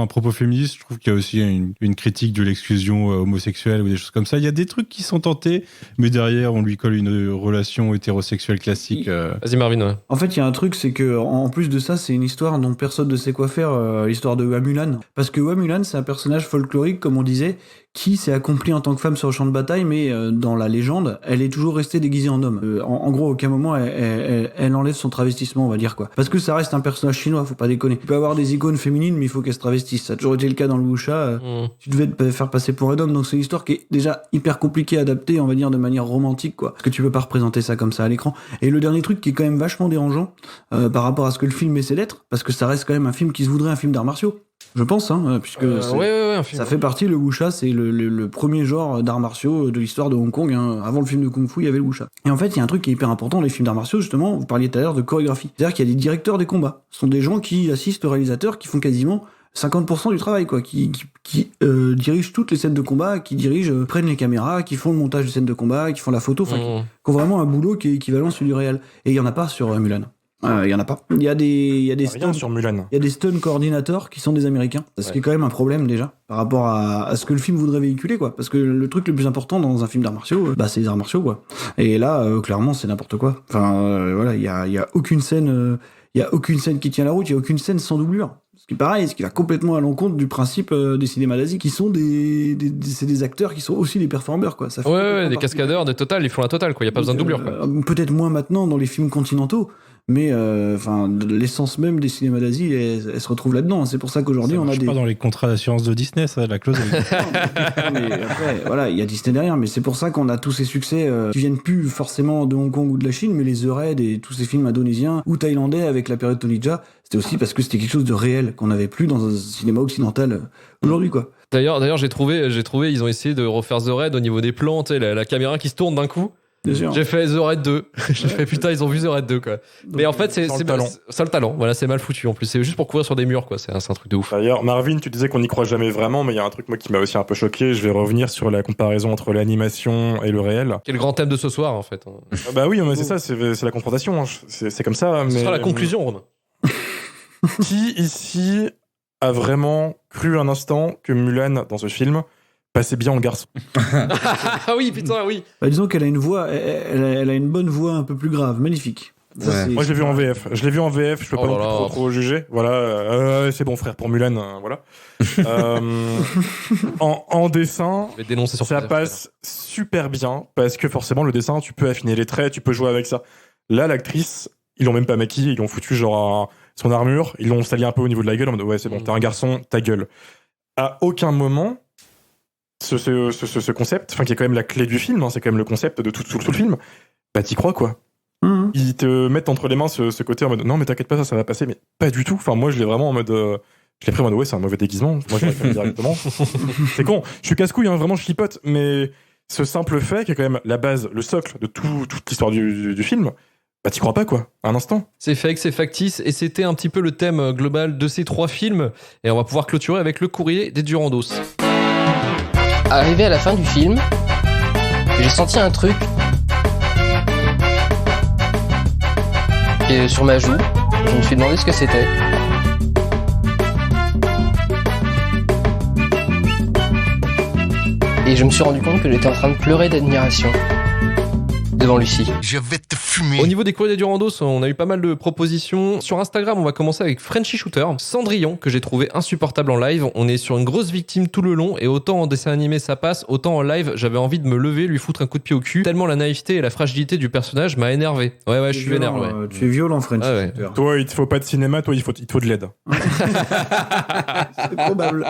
un propos féministe. Je trouve qu'il y a aussi une critique de l'exclusion homosexuelle ou des choses comme ça. Il y a des trucs qui sont tentés, mais derrière on lui colle une relation hétérosexuelle classique. Vas-y Marvin. Ouais. En fait, il y a un truc, c'est que en plus de ça, c'est une histoire dont personne ne sait quoi faire, l'histoire de Mulan. Parce que Mulan, c'est un personnage folklorique, comme on disait, qui s'est accomplie en tant que femme sur le champ de bataille, mais dans la légende, elle est toujours restée déguisée en homme. En gros, à aucun moment, elle enlève son travestissement, on va dire, quoi. Parce que ça reste un personnage chinois, faut pas déconner. Tu peux avoir des icônes féminines, mais il faut qu'elles se travestissent. Ça a toujours été le cas dans le wuxia. Tu devais te faire passer pour un homme, donc c'est une histoire qui est déjà hyper compliquée à adapter, on va dire, de manière romantique, quoi. Parce que tu peux pas représenter ça comme ça à l'écran. Et le dernier truc qui est quand même vachement dérangeant, par rapport à ce que le film essaie d'être, parce que ça reste quand même un film qui se voudrait un film d'arts martiaux. Je pense, puisque ça fait partie, le wuxia, c'est le premier genre d'arts martiaux de l'histoire de Hong Kong. Avant le film de Kung Fu, il y avait le wuxia. Et en fait, il y a un truc qui est hyper important dans les films d'arts martiaux, justement, vous parliez tout à l'heure de chorégraphie. C'est-à-dire qu'il y a des directeurs des combats. Ce sont des gens qui assistent aux réalisateurs, qui font quasiment 50% du travail, quoi, qui dirigent toutes les scènes de combat, qui prennent les caméras, qui font le montage des scènes de combat, qui font la photo, qui ont vraiment un boulot qui est équivalent à celui du réel. Et il y en a pas sur Mulan. Il y en a pas. Il y a des stunt sur Mulan. Il y a des stunt coordinateurs qui sont des Américains. Ce qui est quand même un problème déjà par rapport à ce que le film voudrait véhiculer, quoi. Parce que le truc le plus important dans un film d'arts martiaux, c'est les arts martiaux, quoi. Et là, clairement, c'est n'importe quoi. Enfin, voilà, il y a aucune scène, qui tient la route. Il y a aucune scène sans doublure. Ce qui est pareil, ce qui va complètement à l'encontre du principe des cinémas d'Asie, qui sont c'est des acteurs qui sont aussi des performeurs, quoi. Ça fait des cascadeurs, des totales, ils font la totale, quoi. Il y a pas besoin de doublure, quoi. Peut-être moins maintenant dans les films continentaux. Mais l'essence même des cinémas d'Asie, elle se retrouve là-dedans. C'est pour ça qu'aujourd'hui, on a des. Pas dans les contrats d'assurance de Disney, ça, la clause. Mais après, voilà, il y a Disney derrière. Mais c'est pour ça qu'on a tous ces succès qui viennent plus forcément de Hong Kong ou de la Chine, mais les The Raid et tous ces films indonésiens ou thaïlandais avec la période Tony Jaa, c'était aussi parce que c'était quelque chose de réel qu'on n'avait plus dans un cinéma occidental aujourd'hui, quoi. D'ailleurs, j'ai trouvé, ils ont essayé de refaire The Raid au niveau des plans, tu sais, la caméra qui se tourne d'un coup. J'ai fait The Raid 2. J'ai fait putain, ils ont vu The Raid 2, quoi. Mais en fait, c'est le talent. Voilà, c'est mal foutu en plus. C'est juste pour courir sur des murs, quoi. C'est un truc de ouf. D'ailleurs, Marvin, tu disais qu'on n'y croit jamais vraiment, mais il y a un truc, moi, qui m'a aussi un peu choqué. Je vais revenir sur la comparaison entre l'animation et le réel. Quel grand thème de ce soir, en fait. Bah oui, mais c'est ça, c'est la confrontation. C'est comme ça. Ce sera la conclusion, Romain. Qui, ici, a vraiment cru un instant que Mulan, dans ce film, passait bien en garçon? Ah oui, putain, oui. Disons qu'elle a une voix, elle a une bonne voix un peu plus grave, magnifique. Ça, moi, je l'ai vu en VF. Je peux pas trop juger. Voilà, c'est bon, frère, pour Mulan, voilà. En dessin, ça passe super bien parce que forcément, le dessin, tu peux affiner les traits, tu peux jouer avec ça. Là, l'actrice, ils l'ont même pas maquillée, ils l'ont foutu genre son armure, ils l'ont sali un peu au niveau de la gueule, en mode ouais, c'est bon, t'es un garçon, ta gueule. À aucun moment, ce concept, qui est quand même la clé du film, c'est quand même le concept de tout le film, bah t'y crois, quoi. Ils te mettent entre les mains ce côté en mode non mais t'inquiète pas, ça va passer, mais pas du tout. Enfin, moi je l'ai vraiment en mode je l'ai pris en mode ouais, c'est un mauvais déguisement, moi je l'ai fait directement. C'est con, je suis casse-couille, vraiment je chipote, mais ce simple fait qui est quand même la base, le socle de toute l'histoire du film, bah t'y crois pas, quoi, un instant. C'est fake, c'est factice, et c'était un petit peu le thème global de ces 3 films, et on va pouvoir clôturer avec le courrier des Durandos. Arrivé à la fin du film, j'ai senti un truc sur ma joue. Je me suis demandé ce que c'était. Et je me suis rendu compte que j'étais en train de pleurer d'admiration devant Lucie. Je vais te fumer. Au niveau des courriers des Durandos, on a eu pas mal de propositions. Sur Instagram, on va commencer avec Frenchy Shooter, Cendrillon, que j'ai trouvé insupportable en live. On est sur une grosse victime tout le long, et autant en dessin animé ça passe, autant en live, j'avais envie de me lever, lui foutre un coup de pied au cul, tellement la naïveté et la fragilité du personnage m'a énervé. Ouais, je suis vénère, ouais. Tu es violent, Frenchy Shooter. Toi, il te faut pas de cinéma, toi, il te faut de l'aide. C'est probable.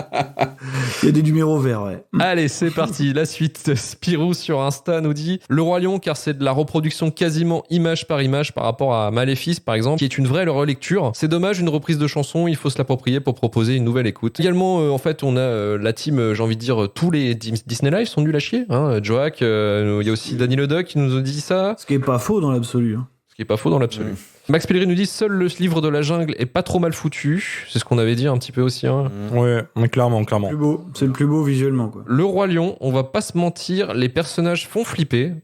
Il y a des numéros verts, ouais. Allez, c'est parti. La suite. Spirou sur Insta nous dit Le Roi Lion, car c'est de la reproduction quasiment image par image par rapport à Maléfice, par exemple, qui est une vraie relecture. C'est dommage, une reprise de chanson, il faut se l'approprier pour proposer une nouvelle écoute. Également, en fait, on a la team, j'ai envie de dire, tous les Disney Live sont nuls à chier. Joak, il y a aussi Danny Leduc qui nous a dit ça. Ce qui est pas faux dans l'absolu. Ce qui est pas faux dans l'absolu. Max Pellerin nous dit seul le livre de la jungle est pas trop mal foutu. C'est ce qu'on avait dit un petit peu aussi. Ouais, clairement. C'est le plus beau visuellement, quoi. Le Roi Lion, on va pas se mentir, les personnages font flipper.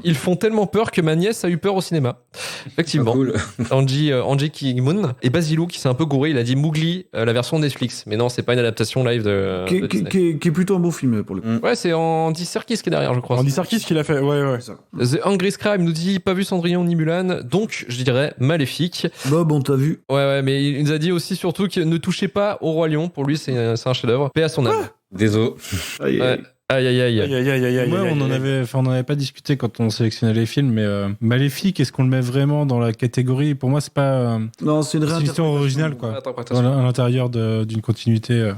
Ils font tellement peur que ma nièce a eu peur au cinéma. Effectivement. Cool. Angie Kingmoon et Basilou qui s'est un peu gouré, il a dit Mowgli, la version Netflix. Mais non, c'est pas une adaptation live de qui est plutôt un beau film pour le coup. Ouais, c'est Andy Serkis qui est derrière, je crois. Andy Serkis qui l'a fait, ouais. The Angry Scribe nous dit pas vu Cendrillon ni Mulan, donc je dirais Maléfique. Bob, on t'a vu. Ouais, mais il nous a dit aussi surtout qu'il ne touchez pas au Roi Lion. Pour lui, c'est un chef-d'œuvre. Paix à son âme. Désolé. Aïe. Moi, on en avait pas discuté quand on sélectionnait les films, mais Maléfique, est-ce qu'on le met vraiment dans la catégorie? Pour moi, c'est pas. Non, c'est une histoire originale, quoi. À l'intérieur d'une continuité.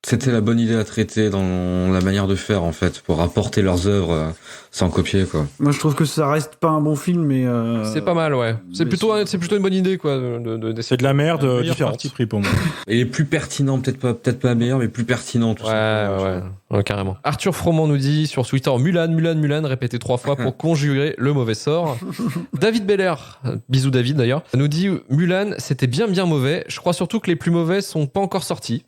C'était la bonne idée à traiter dans la manière de faire, en fait, pour apporter leurs œuvres sans copier, quoi. Moi, je trouve que ça reste pas un bon film, mais... C'est pas mal, ouais. C'est plutôt une bonne idée, quoi. C'est de la merde différente. Parti pris pour moi. Et plus pertinent, peut-être pas meilleur, mais plus pertinent, tout ça. Ouais, carrément. Arthur Froment nous dit sur Twitter Mulan, répété 3 fois pour conjurer le mauvais sort. David Belair, bisous David d'ailleurs, nous dit Mulan, c'était bien mauvais. Je crois surtout que les plus mauvais sont pas encore sortis.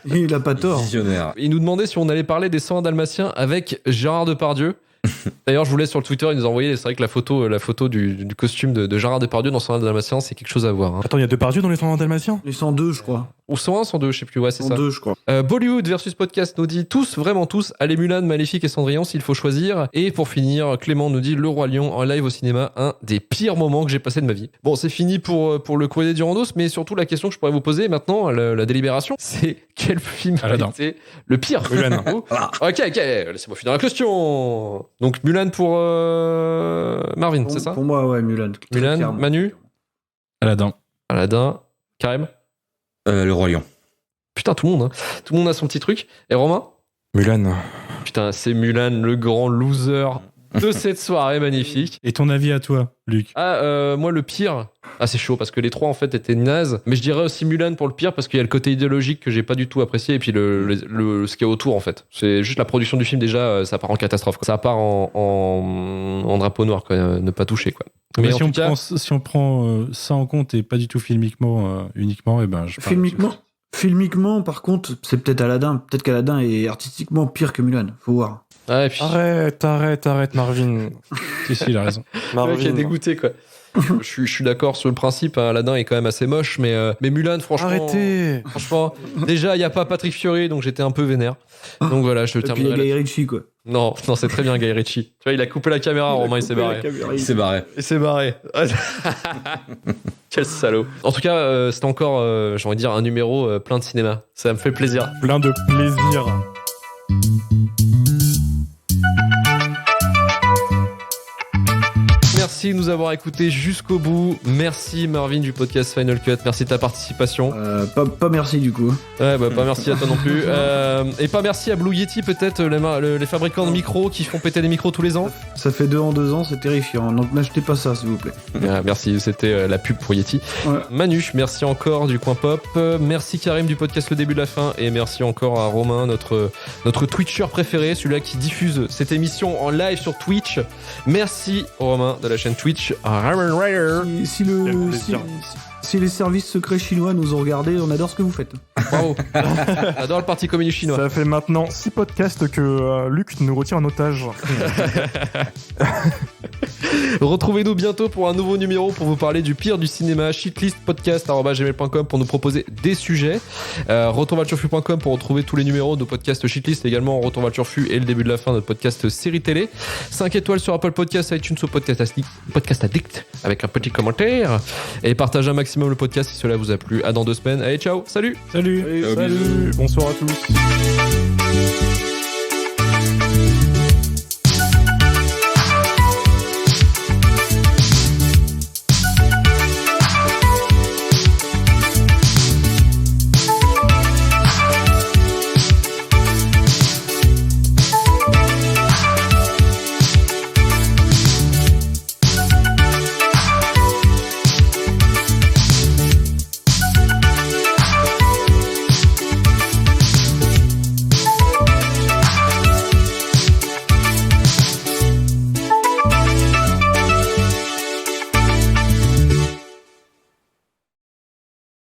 Il a pas tort. Visionnaire. Il nous demandait si on allait parler des 101 Dalmatiens avec Gérard Depardieu. D'ailleurs, je vous laisse sur le Twitter, il nous a envoyé, c'est vrai que la photo du costume de Gérard Depardieu dans 101 Dalmatiens, c'est quelque chose à voir. Hein. Attends, il y a Depardieu dans les 101 Dalmatiens? Les 102, je crois. Ou 101, 102, je sais plus, ouais, c'est 102, ça. 102, je crois. Bollywood versus podcast nous dit vraiment tous, allez Mulan, Maléfique et Cendrillon s'il faut choisir. Et pour finir, Clément nous dit Le Roi Lion en live au cinéma, un des pires moments que j'ai passé de ma vie. Bon, c'est fini pour le courrier du Randos, mais surtout la question que je pourrais vous poser maintenant, la délibération, c'est quel film a été le pire? Mulan. Ok, laissez-moi finir la question. Donc Mulan pour Marvin, c'est ça? Pour moi, ouais, Mulan. Mulan, clairement. Manu? Aladdin. Karim? Le Roi Lion. Putain, tout le monde, hein. Tout le monde a son petit truc. Et Romain? Mulan. Putain, c'est Mulan, le grand loser de cette soirée magnifique. Et ton avis à toi, Luc? Moi, le pire... c'est chaud, parce que les trois, en fait, étaient nazes. Mais je dirais aussi Mulan pour le pire, parce qu'il y a le côté idéologique que j'ai pas du tout apprécié, et puis ce qu'il y a autour, en fait. C'est juste la production du film, déjà, ça part en catastrophe, quoi. Ça part en drapeau noir, quoi. Ne pas toucher, quoi. Mais si on prend ça en compte, et pas du tout filmiquement uniquement, et ben... Filmiquement, par contre, c'est peut-être Aladdin. Peut-être qu'Aladdin est artistiquement pire que Mulan. Faut voir. Ouais, puis... Arrête, Marvin. si, il a raison. Marvin qui est dégoûté, quoi. Je suis d'accord sur le principe, hein, Aladdin est quand même assez moche, mais Mulan, franchement... Arrêtez. Franchement, déjà, il n'y a pas Patrick Fiori, donc j'étais un peu vénère. Donc voilà, je termine. Et puis il y a Guy Ritchie, quoi. Non, c'est très bien Guy Ritchie. Tu vois, il a coupé la caméra, Romain, il s'est barré. Il s'est barré. Quel salaud. En tout cas, c'était encore, j'ai envie de dire, un numéro plein de cinéma. Ça me fait plaisir. Plein de plaisir. Merci de nous avoir écoutés jusqu'au bout. Merci Marvin du podcast Final Cut. Merci de ta participation. Pas merci du coup. Ouais, pas merci à toi non plus. Et pas merci à Blue Yeti peut-être, les fabricants de micros qui font péter les micros tous les ans. Ça fait 2 en 2 ans, c'est terrifiant. Donc n'achetez pas ça s'il vous plaît. Merci, c'était la pub pour Yeti. Ouais. Manu, merci encore du Coin Pop. Merci Karim du podcast Le Début de la Fin. Et merci encore à Romain, notre Twitcher préféré, celui-là qui diffuse cette émission en live sur Twitch. Merci Romain de la chaîne Twitch Iron Rider. Si les services secrets chinois nous ont regardés, on adore ce que vous faites. Bravo. On adore le Parti communiste chinois. Ça fait maintenant 6 podcasts que Luc nous retient en otage. Retrouvez-nous bientôt pour un nouveau numéro pour vous parler du pire du cinéma. shitlistpodcast@gmail.com pour nous proposer des sujets. Retourvalturfu.com pour retrouver tous les numéros de nos podcasts Shitlist, également Retour vers le Turfu et Le Début de la Fin, notre podcast série télé. 5 étoiles sur Apple Podcasts, iTunes au Podcast Addict avec un petit commentaire. Et partagez un maximum le podcast si cela vous a plu. À dans 2 semaines. Allez, ciao. Salut. Bonsoir à tous.